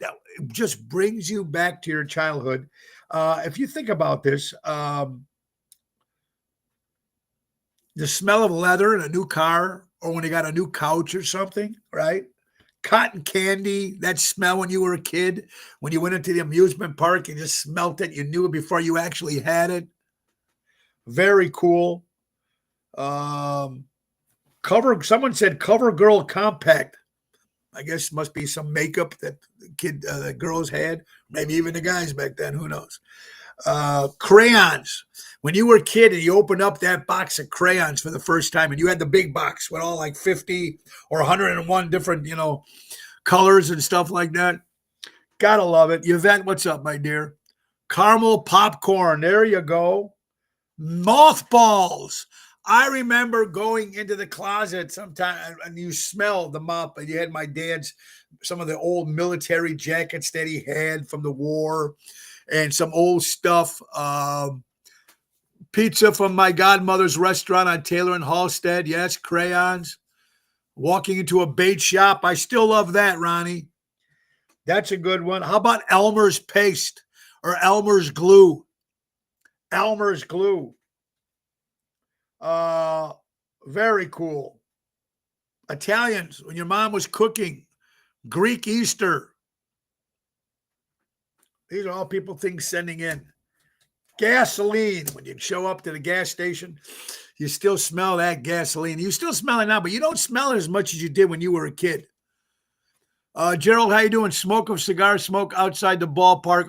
that just brings you back to your childhood. If you think about this, the smell of leather in a new car, or when you got a new couch or something, right? Cotton candy, that smell when you were a kid, when you went into the amusement park, you just smelt it. You knew it before you actually had it. Very cool. Someone said CoverGirl Compact. I guess must be some makeup that the girls had, maybe even the guys back then. Who knows? Crayons. When you were a kid and you opened up that box of crayons for the first time, and you had the big box with all like 50 or 101 different, colors and stuff like that. Gotta love it. Yvette, what's up, my dear? Caramel popcorn. There you go. Mothballs. I remember going into the closet sometime and you smelled the mop, and you had my dad's, some of the old military jackets that he had from the war and some old stuff. Pizza from my godmother's restaurant on Taylor and Halstead. Yes, crayons. Walking into a bait shop. I still love that, Ronnie. That's a good one. How about Elmer's paste or Elmer's glue? Elmer's glue. Very cool. Italians, when your mom was cooking, Greek Easter. These are all things sending in. Gasoline. When you show up to the gas station, you still smell that gasoline. You still smell it now, but you don't smell it as much as you did when you were a kid. Gerald, how you doing? Smoke of cigar smoke outside the ballpark.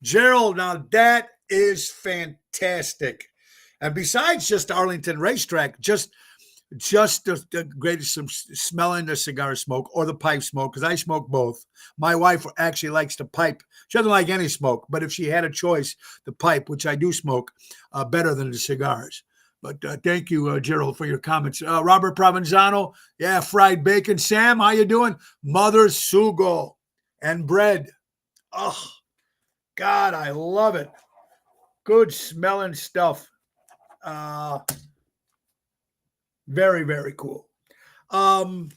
Gerald, now that is fantastic. And besides just Arlington Racetrack, just the greatest smelling the cigar smoke or the pipe smoke, because I smoke both. My wife actually likes to pipe. She doesn't like any smoke, but if she had a choice, the pipe, which I do smoke, better than the cigars. But thank you, Gerald, for your comments. Robert Provenzano, yeah, fried bacon. Sam, how you doing? Mother's Sugo and bread. Oh, God, I love it. Good smelling stuff. Very, very cool. And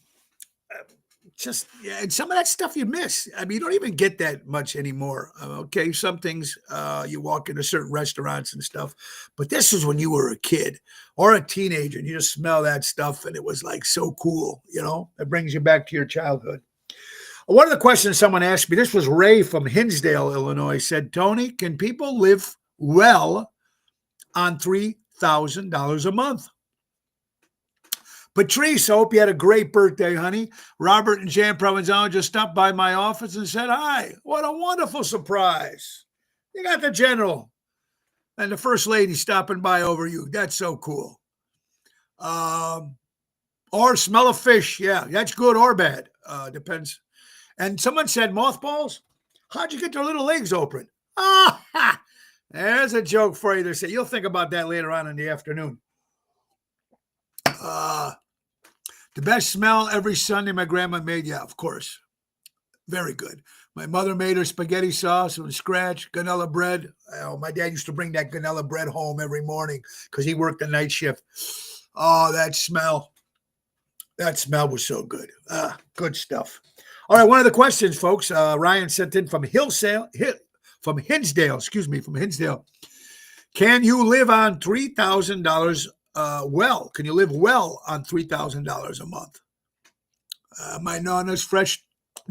some of that stuff you miss. I mean, you don't even get that much anymore. Okay, some things you walk into certain restaurants and stuff, but this is when you were a kid or a teenager and you just smell that stuff and it was like so cool, It brings you back to your childhood. One of the questions someone asked me, this was Ray from Hinsdale, Illinois, said, Tony, can people live well on $3,000 a month? Patrice, I hope you had a great birthday, honey. Robert and Jan Provenzano just stopped by my office and said, hi, what a wonderful surprise. You got the general and the first lady stopping by over you. That's so cool. Or smell of fish. Yeah, that's good or bad. Depends. And someone said, mothballs? How'd you get their little legs open? There's a joke for you to say. You'll think about that later on in the afternoon. The best smell every Sunday my grandma made. Yeah, of course. Very good. My mother made her spaghetti sauce from scratch, ganella bread. My dad used to bring that ganella bread home every morning because he worked the night shift. Oh, that smell. That smell was so good. Good stuff. All right, one of the questions, folks, Ryan sent in from Hinsdale. Can you live on $3,000 well? Can you live well on $3,000 a month? My Nana's fresh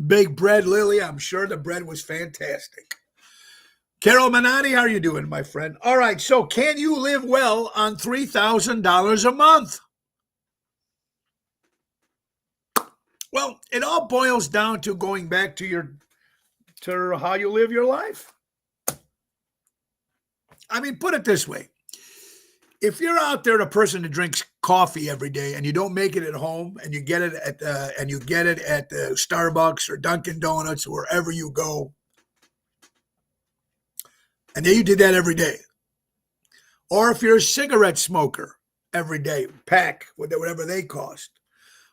baked bread, Lily. I'm sure the bread was fantastic. Carol Manati, how are you doing, my friend? All right, so can you live well on $3,000 a month? Well, it all boils down to going back to how you live your life. I mean, put it this way. If you're out there, a person that drinks coffee every day, and you don't make it at home, and you get it at the Starbucks or Dunkin' Donuts or wherever you go, and then you did that every day, or if you're a cigarette smoker every day, pack whatever they cost,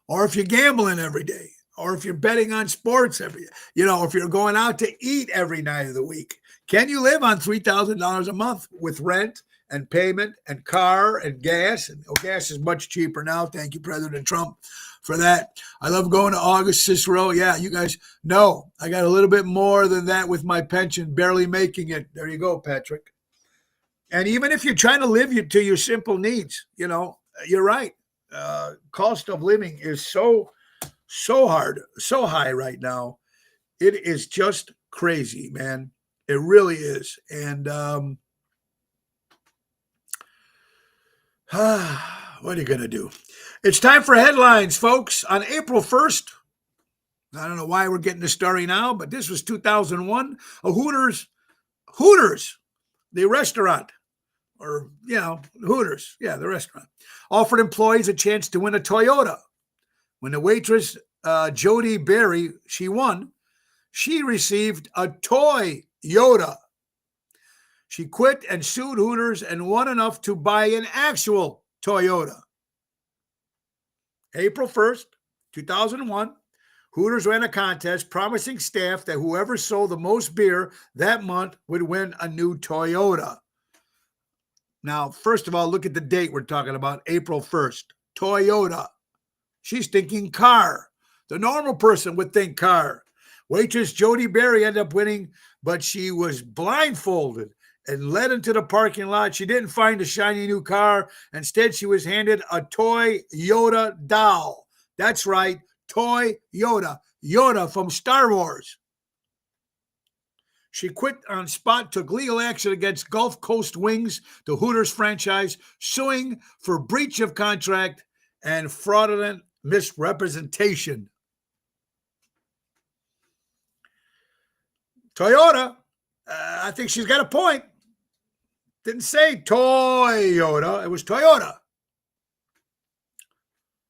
or if you're gambling every day, or if you're betting on sports if you're going out to eat every night of the week, can you live on $3,000 a month with rent and payment and car and gas? And gas is much cheaper now. Thank you, President Trump, for that. I love going to August Cicero. Yeah, you guys know I got a little bit more than that with my pension, barely making it. There you go, Patrick. And even if you're trying to live to your simple needs, you're right. Cost of living is so so hard, so high right now. It is just crazy, man. It really is. And what are you going to do? It's time for headlines, folks. On April 1st, I don't know why we're getting this story now, but this was 2001. A Hooters, the restaurant, or, Hooters, the restaurant, offered employees a chance to win a Toyota. When the waitress, Jody Berry, she won, she received a toy Yoda. She quit and sued Hooters and won enough to buy an actual Toyota. April 1st, 2001, Hooters ran a contest promising staff that whoever sold the most beer that month would win a new Toyota. Now, first of all, look at the date we're talking about, April 1st. Toyota. She's thinking car. The normal person would think car. Waitress Jody Berry ended up winning, but she was blindfolded and led into the parking lot. She didn't find a shiny new car. Instead, she was handed a toy Yoda doll. That's right, toy Yoda. Yoda from Star Wars. She quit on spot, took legal action against Gulf Coast Wings, the Hooters franchise, suing for breach of contract and fraudulent misrepresentation. Toyota, I think she's got a point. Didn't say Toyota, it was Toyota.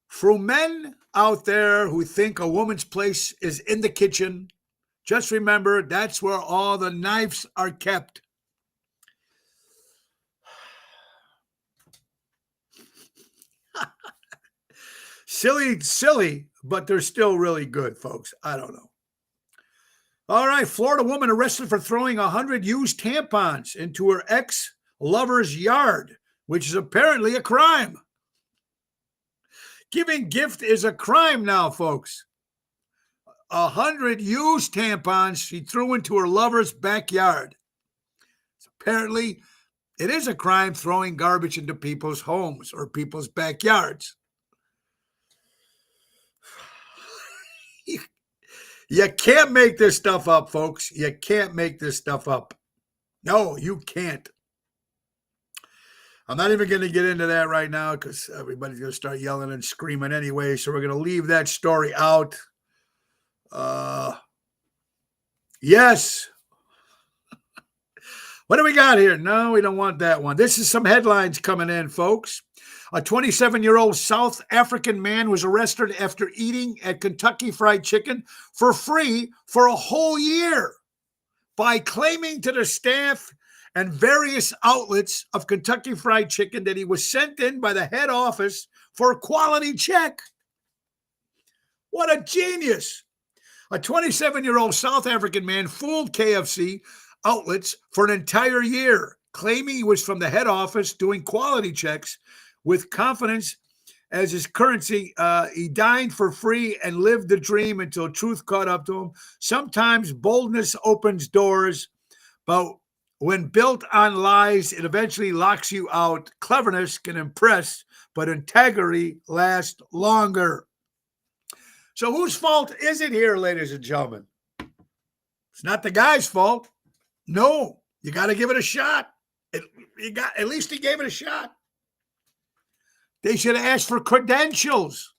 For men out there who think a woman's place is in the kitchen, just remember that's where all the knives are kept. Silly, but they're still really good, folks. I don't know. All right, Florida woman arrested for throwing 100 used tampons into her ex-lover's yard, which is apparently a crime. Giving gift is a crime now, folks. 100 used tampons she threw into her lover's backyard. So apparently, it is a crime throwing garbage into people's homes or people's backyards. You can't make this stuff up, folks. You can't make this stuff up. No, you can't. I'm not even going to get into that right now because everybody's going to start yelling and screaming anyway. So we're going to leave that story out. Yes. What do we got here? No, we don't want that one. This is some headlines coming in, folks. A 27-year-old South African man was arrested after eating at Kentucky Fried Chicken for free for a whole year by claiming to the staff and various outlets of Kentucky Fried Chicken that he was sent in by the head office for a quality check. What a genius. A 27-year-old South African man fooled KFC outlets for an entire year, claiming he was from the head office doing quality checks with confidence as his currency. He dined for free and lived the dream until truth caught up to him. Sometimes boldness opens doors, but when built on lies, it eventually locks you out. Cleverness can impress, but integrity lasts longer. So whose fault is it here, ladies and gentlemen? It's not the guy's fault. No, you got to give it a shot. At least he gave it a shot. They should have asked for credentials.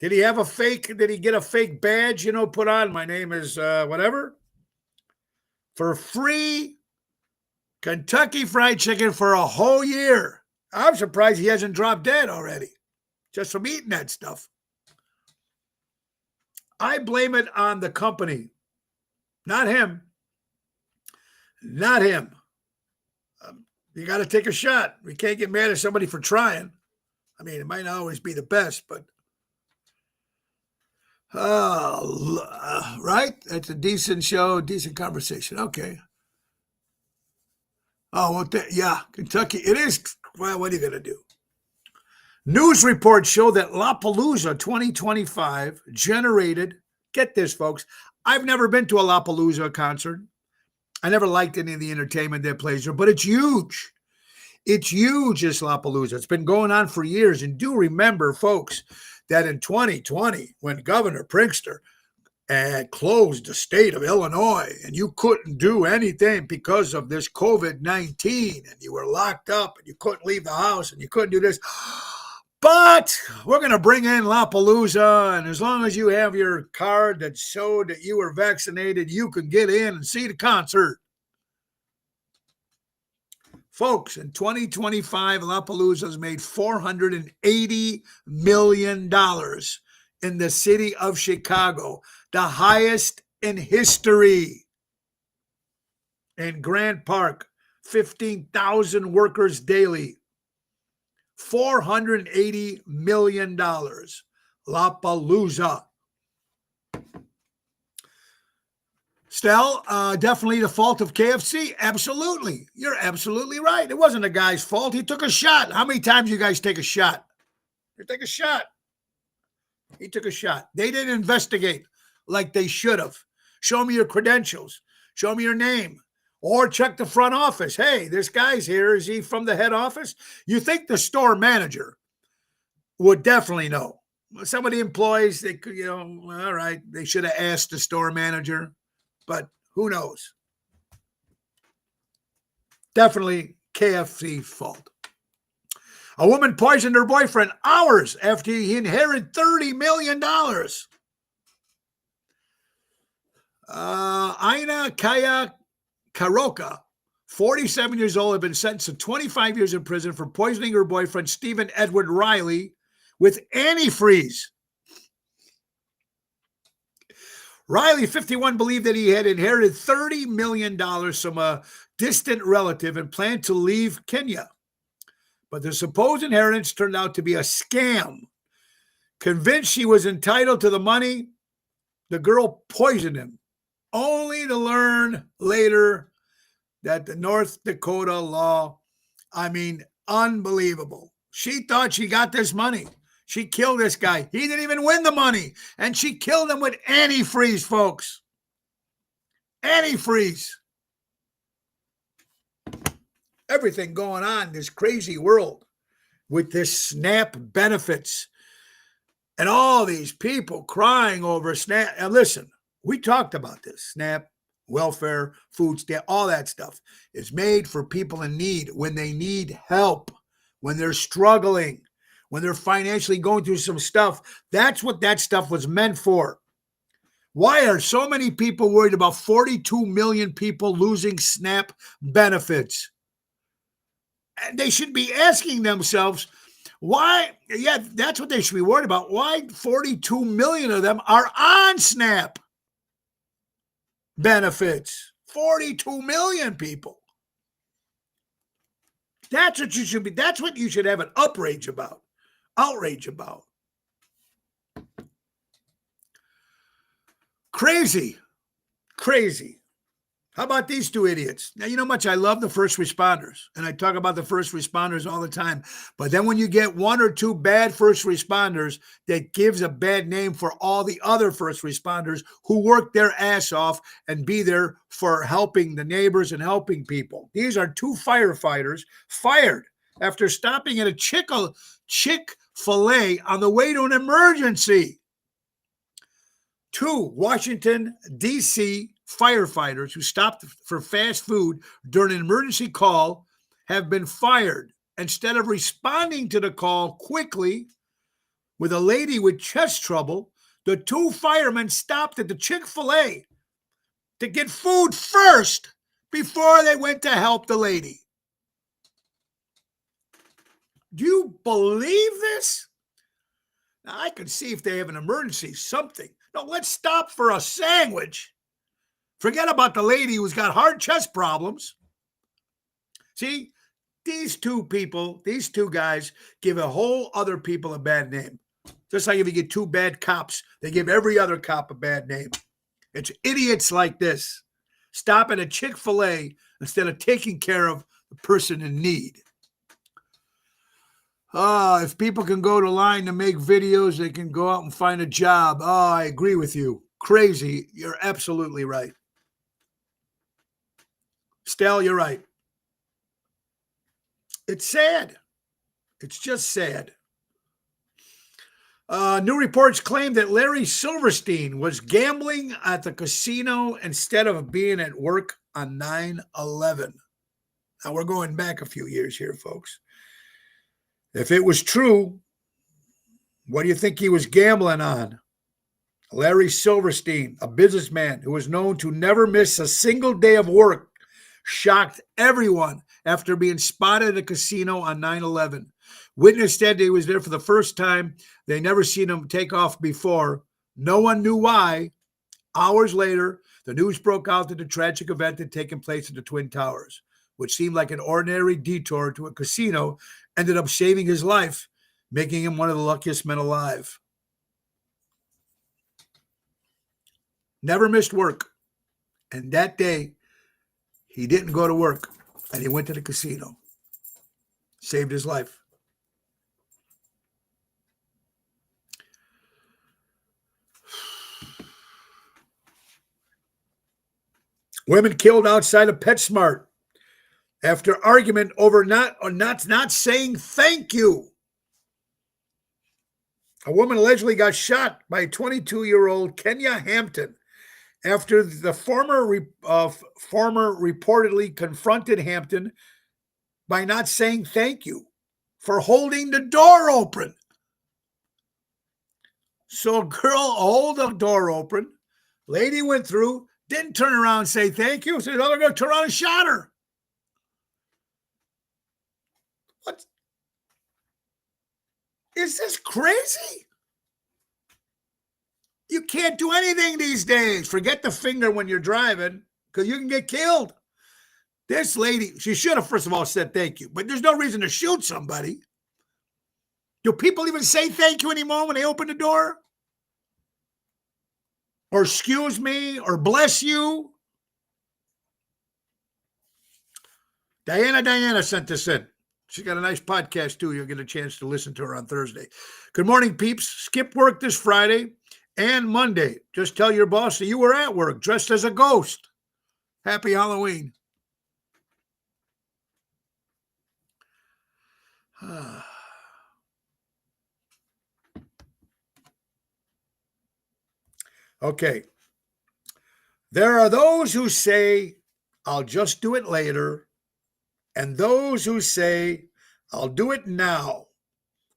Did he have a fake? Did he get a fake badge, put on? My name is whatever. For free Kentucky Fried Chicken for a whole year. I'm surprised he hasn't dropped dead already just from eating that stuff. I blame it on the company, not him. Not him. You got to take a shot. We can't get mad at somebody for trying. I mean, it might not always be the best, but right? That's a decent show, decent conversation. Okay. Oh, well, Kentucky. It is. Well, what are you going to do? News reports show that Lollapalooza 2025 generated, get this, folks, I've never been to a Lollapalooza concert. I never liked any of the entertainment that plays there, but it's huge. It's huge, this Lollapalooza. It's been going on for years. And do remember, folks, that in 2020, when Governor Pritzker and closed the state of Illinois, and you couldn't do anything because of this COVID-19, and you were locked up, and you couldn't leave the house, and you couldn't do this. But we're going to bring in Lollapalooza, and as long as you have your card that showed that you were vaccinated, you can get in and see the concert. Folks, in 2025, Lollapalooza has made $480 million in the city of Chicago, the highest in history. In Grant Park, 15,000 workers daily. $480 million. Lollapalooza. Stel, definitely the fault of KFC. Absolutely. You're absolutely right. It wasn't the guy's fault. He took a shot. How many times you guys take a shot? You take a shot. He took a shot. They didn't investigate like they should have. Show me your credentials. Show me your name. Or check the front office. Hey, this guy's here. Is he from the head office? You think the store manager would definitely know. Some of the employees, they could, all right, they should have asked the store manager, but who knows? Definitely KFC's fault. A woman poisoned her boyfriend hours after he inherited $30 million. Aina Kaya Karoka, 47 years old, had been sentenced to 25 years in prison for poisoning her boyfriend, Stephen Edward Riley, with antifreeze. Riley, 51, believed that he had inherited $30 million from a distant relative and planned to leave Kenya. But the supposed inheritance turned out to be a scam. Convinced she was entitled to the money, the girl poisoned him, only to learn later that the North Dakota law, unbelievable. She thought she got this money. She killed this guy. He didn't even win the money. And she killed him with antifreeze, folks. Antifreeze. Everything going on in this crazy world with this SNAP benefits and all these people crying over SNAP. And listen, we talked about this. SNAP, welfare, food stamp, all that stuff is made for people in need when they need help, when they're struggling, when they're financially going through some stuff. That's what that stuff was meant for. Why are so many people worried about 42 million people losing SNAP benefits? And they should be asking themselves, why? Yeah, that's what they should be worried about. Why 42 million of them are on SNAP benefits? 42 million people. That's what you should be. That's what you should have an outrage about. Crazy. How about these two idiots? Now, you know how much I love the first responders, and I talk about the first responders all the time. But then when you get one or two bad first responders, that gives a bad name for all the other first responders who work their ass off and be there for helping the neighbors and helping people. These are two firefighters fired after stopping at a Chick-fil-A on the way to an emergency. Two Washington, D.C. firefighters who stopped for fast food during an emergency call have been fired. Instead of responding to the call quickly with a lady with chest trouble, the two firemen stopped at the Chick-fil-A to get food first before they went to help the lady. Do you believe this? Now, I can see if they have an emergency, something. No, let's stop for a sandwich. Forget about the lady who's got hard chest problems. See, these two guys give a whole other people a bad name. Just like if you get two bad cops, they give every other cop a bad name. It's idiots like this stopping at Chick-fil-A instead of taking care of the person in need. If people can go to line to make videos, they can go out and find a job. I agree with you. Crazy. You're absolutely right. Stel, you're right. It's sad. It's just sad. New reports claim that Larry Silverstein was gambling at the casino instead of being at work on 9/11. Now, we're going back a few years here, folks. If it was true, what do you think he was gambling on? Larry Silverstein, a businessman who was known to never miss a single day of work, shocked everyone after being spotted at a casino on 9/11. Witness said he was there for the first time. They never seen him take off before. No one knew why. Hours later, the news broke out that the tragic event had taken place at the Twin Towers, which seemed like an ordinary detour to a casino, ended up saving his life, making him one of the luckiest men alive. Never missed work. And that day, he didn't go to work, and he went to the casino. Saved his life. Women killed outside of PetSmart after argument over not saying thank you. A woman allegedly got shot by 22-year-old Kenya Hampton after the former reportedly confronted Hampton by not saying thank you for holding the door open. So a girl hold the door open. Lady went through, didn't turn around and say thank you. So the other girl turned around and shot her. What? Is this crazy? You can't do anything these days. Forget the finger when you're driving because you can get killed. This lady, she should have, first of all, said thank you, but there's no reason to shoot somebody. Do people even say thank you anymore when they open the door? Or excuse me, or bless you? Diana sent this in. She's got a nice podcast, too. You'll get a chance to listen to her on Thursday. Good morning, peeps. Skip work this Friday and Monday. Just tell your boss that you were at work dressed as a ghost. Happy Halloween. Okay. There are those who say, I'll just do it later, and those who say, I'll do it now,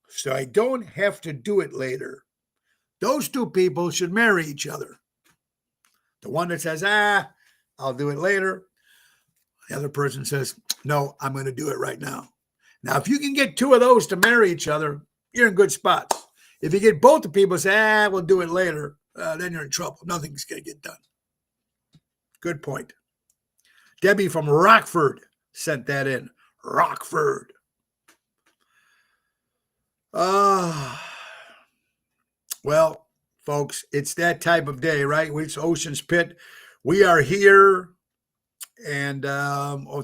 so I don't have to do it later. Those two people should marry each other. The one that says, I'll do it later. The other person says, no, I'm going to do it right now. Now, if you can get two of those to marry each other, you're in good spots. If you get both the people say, we'll do it later, then you're in trouble. Nothing's going to get done. Good point. Debbie from Rockford sent that in. Rockford. Well, folks, it's that type of day, right? It's Ocean's Pit. We are here. And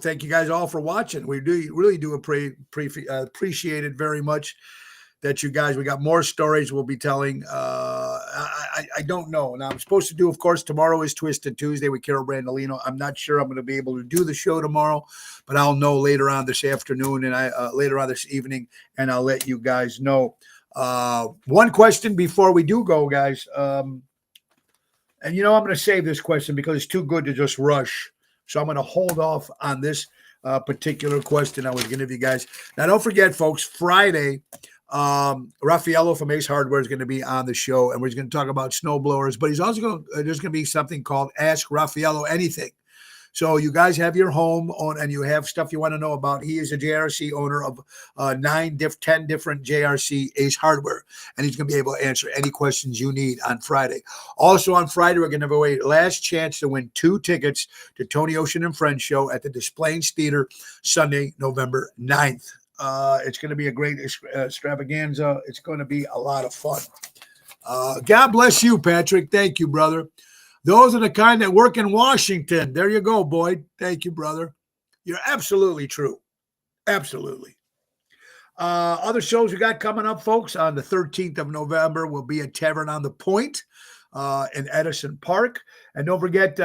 thank you guys all for watching. We really do appreciate it very much that you guys, we got more stories we'll be telling. I don't know. Now, I'm supposed to do, of course, tomorrow is Twisted Tuesday with Carol Brandolino. I'm not sure I'm going to be able to do the show tomorrow, but I'll know later on this afternoon and later on this evening, and I'll let you guys know. One question before we do go, guys. And, I'm going to save this question because it's too good to just rush. So I'm going to hold off on this particular question I was going to give you guys. Now, don't forget, folks, Friday, Raffaello from Ace Hardware is going to be on the show, and we're going to talk about snowblowers, but he's also there's going to be something called Ask Raffaello Anything. So you guys have your home on, and you have stuff you want to know about. He is a JRC owner of 10 different JRC Ace Hardware, and he's going to be able to answer any questions you need on Friday. Also on Friday, we're going to have a last chance to win 2 tickets to Tony Ocean and Friends show at the Des Plaines Theater, Sunday, November 9th. It's going to be a great extravaganza. It's going to be a lot of fun. God bless you, Patrick. Thank you, brother. Those are the kind that work in Washington. There you go, Boyd. Thank you, brother. You're absolutely true. Absolutely. Other shows we got coming up, folks, on the 13th of November, will be at Tavern on the Point in Edison Park. And don't forget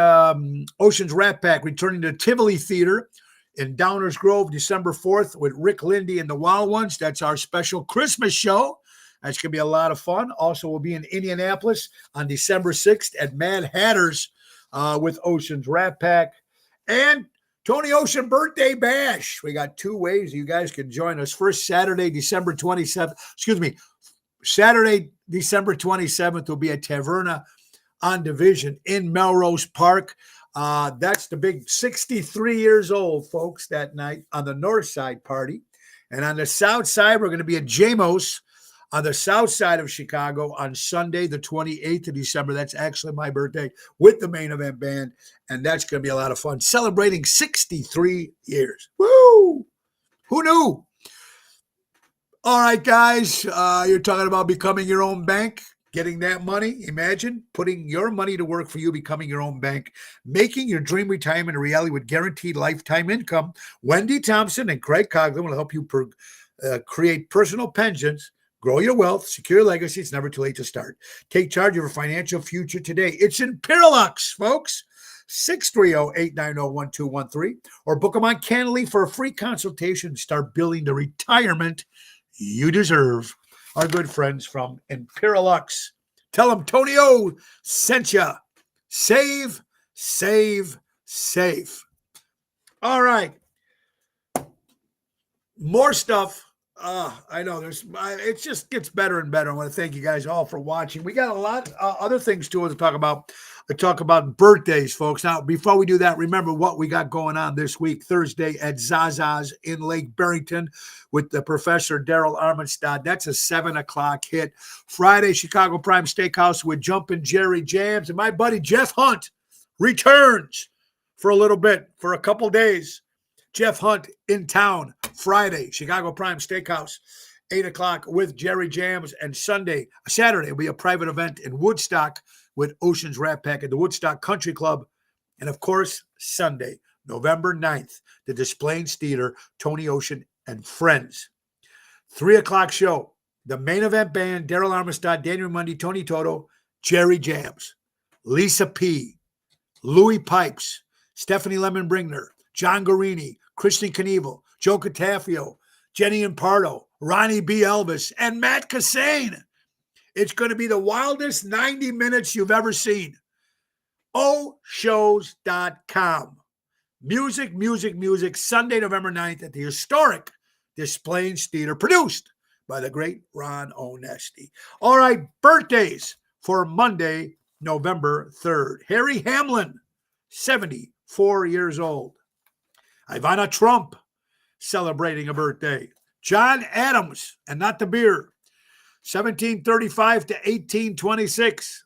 Ocean's Rat Pack returning to Tivoli Theater in Downers Grove, December 4th with Rick Lindy and the Wild Ones. That's our special Christmas show. That's going to be a lot of fun. Also, we'll be in Indianapolis on December 6th at Mad Hatters with Ocean's Rat Pack. And Tony Ocean Birthday Bash. We got two ways you guys can join us. First, Saturday, December 27th. Saturday, December 27th will be at Taverna on Division in Melrose Park. That's the big 63 years old, folks, that night on the north side party. And on the south side, we're going to be at JMO's on the south side of Chicago on Sunday, the 28th of December. That's actually my birthday with the Main Event Band. And that's going to be a lot of fun, celebrating 63 years. Woo! Who knew? All right, guys, you're talking about becoming your own bank, getting that money. Imagine putting your money to work for you, becoming your own bank, making your dream retirement a reality with guaranteed lifetime income. Wendy Thompson and Craig Coughlin will help you create personal pensions, grow your wealth, secure legacy. It's never too late to start. Take charge of your financial future today. It's in Parallax, folks. 630-890-1213 or book them on Canley for a free consultation. Start building the retirement you deserve. Our good friends from Imperialux. Tell them Tony O sent you. Save, save, save. All right. More stuff. I know it just gets better and better. I want to thank you guys all for watching. We got a lot other things to talk about. Talk about birthdays, folks. Now, before we do that, remember what we got going on this week, Thursday at Zaza's in Lake Barrington with the Professor Daryl Armenstad. That's a 7:00 hit. Friday, Chicago Prime Steakhouse with Jumpin' Jerry Jams. And my buddy Jeff Hunt returns for a little bit, for a couple days. Jeff Hunt in town Friday, Chicago Prime Steakhouse, 8:00 with Jerry Jams. And Saturday will be a private event in Woodstock with Ocean's Rat Pack at the Woodstock Country Club. And of course, Sunday, November 9th, the Des Plaines Theater, Tony Ocean and Friends. 3:00 show, the Main Event Band, Daryl Armenstad, Daniel Mundy, Tony Toto, Jerry Jams, Lisa P., Louis Pipes, Stephanie Lemon-Bringner, John Guarini, Kristen Knievel, Joe Catafio, Jenny Impardo, Ronnie B. Elvis, and Matt Cassane. It's going to be the wildest 90 minutes you've ever seen. oshows.com. Music, music, music. Sunday, November 9th at the historic Des Plaines Theater, produced by the great Ron Onesti. All right, birthdays for Monday, November 3rd. Harry Hamlin, 74 years old. Ivana Trump, celebrating a birthday. John Adams, and not the beer, 1735 to 1826.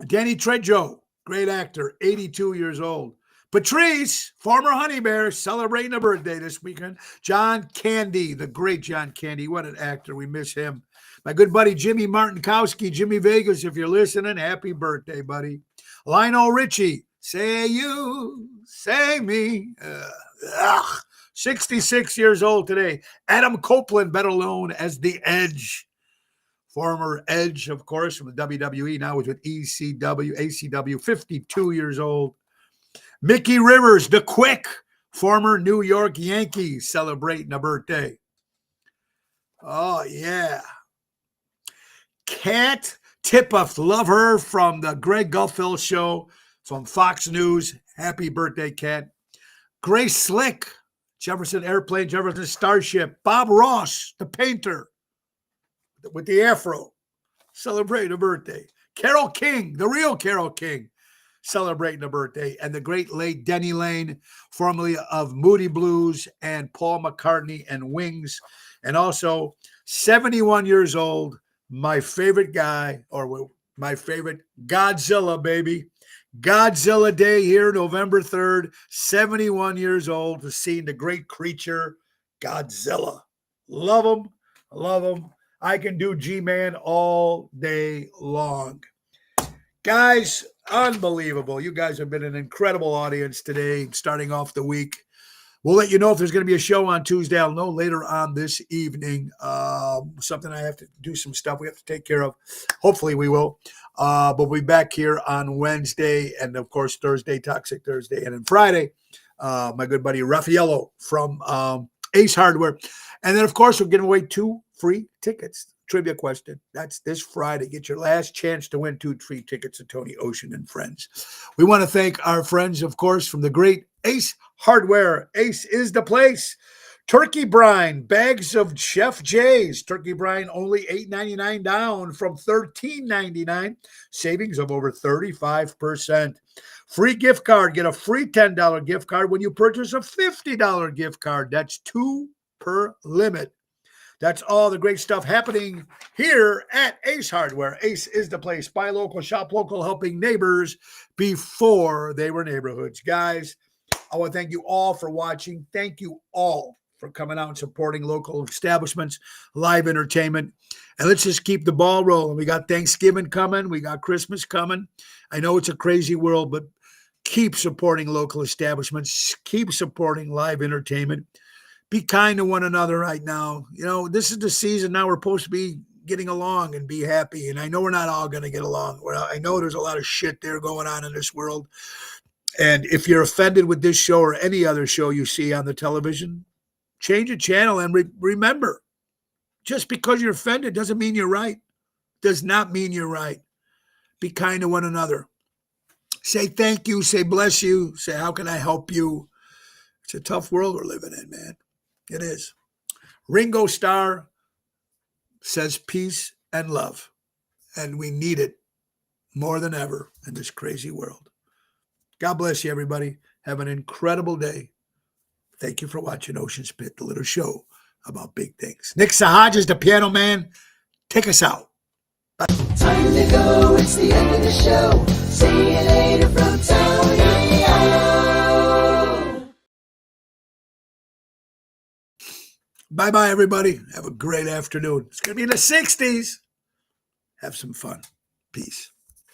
Danny Trejo, great actor, 82 years old. Patrice, former Honey Bear, celebrating a birthday this weekend. John Candy, the great John Candy. What an actor. We miss him. My good buddy Jimmy Martinkowski, Jimmy Vegas, if you're listening, happy birthday, buddy. Lionel Richie, say you, say me. 66 years old today. Adam Copeland, better known as The Edge. Former Edge, of course, from the WWE. Now he's with ACW, 52 years old. Mickey Rivers, the Quick, former New York Yankees, celebrating a birthday. Oh, yeah. Kat Tipoff, love her from the Greg Gulffield show from Fox News. Happy birthday, Kat. Grace Slick, Jefferson Airplane, Jefferson Starship. Bob Ross, the painter with the afro, celebrating a birthday. Carole King, the real Carole King, celebrating a birthday. And the great late Denny Lane, formerly of Moody Blues and Paul McCartney and Wings. And also 71 years old, my favorite guy, or my favorite Godzilla, baby. Godzilla Day here, November 3rd, 71 years old, to see the great creature, Godzilla. Love him, love him. I can do G-Man all day long. Guys, unbelievable. You guys have been an incredible audience today, starting off the week. We'll let you know if there's going to be a show on Tuesday. I'll know later on this evening. Something I have to do, some stuff we have to take care of. Hopefully we will. But we'll be back here on Wednesday and, of course, Thursday, Toxic Thursday. And then Friday, my good buddy Raffaello from Ace Hardware. And then, of course, we're giving away 2 free tickets. Trivia question. That's this Friday. Get your last chance to win 2 free tickets to Tony Ocean and Friends. We want to thank our friends, of course, from the great Ace Hardware. Ace is the place. Turkey brine, bags of Chef J's. Turkey brine only $8.99 down from $13.99. Savings of over 35%. Free gift card. Get a free $10 gift card when you purchase a $50 gift card. That's 2 per limit. That's all the great stuff happening here at Ace Hardware. Ace is the place. Buy local, shop local, helping neighbors before they were neighborhoods. Guys, I want to thank you all for watching. Thank you all for coming out and supporting local establishments, live entertainment. And let's just keep the ball rolling. We got Thanksgiving coming. We got Christmas coming. I know it's a crazy world, but keep supporting local establishments. Keep supporting live entertainment. Be kind to one another right now. You know, this is the season now we're supposed to be getting along and be happy. And I know we're not all going to get along. Well, I know there's a lot of shit there going on in this world. And if you're offended with this show or any other show you see on the television, change the channel and remember, just because you're offended doesn't mean you're right. Does not mean you're right. Be kind to one another. Say thank you. Say bless you. Say how can I help you? It's a tough world we're living in, man. It is. Ringo Starr says peace and love, and we need it more than ever in this crazy world. God bless you, everybody. Have an incredible day. Thank you for watching Ocean's Pit, the little show about big things. Nick Sahaj is the piano man. Take us out. Bye. Time to go. It's the end of the show. See you later from Tony O. Bye-bye, everybody. Have a great afternoon. It's going to be in the 60s. Have some fun. Peace.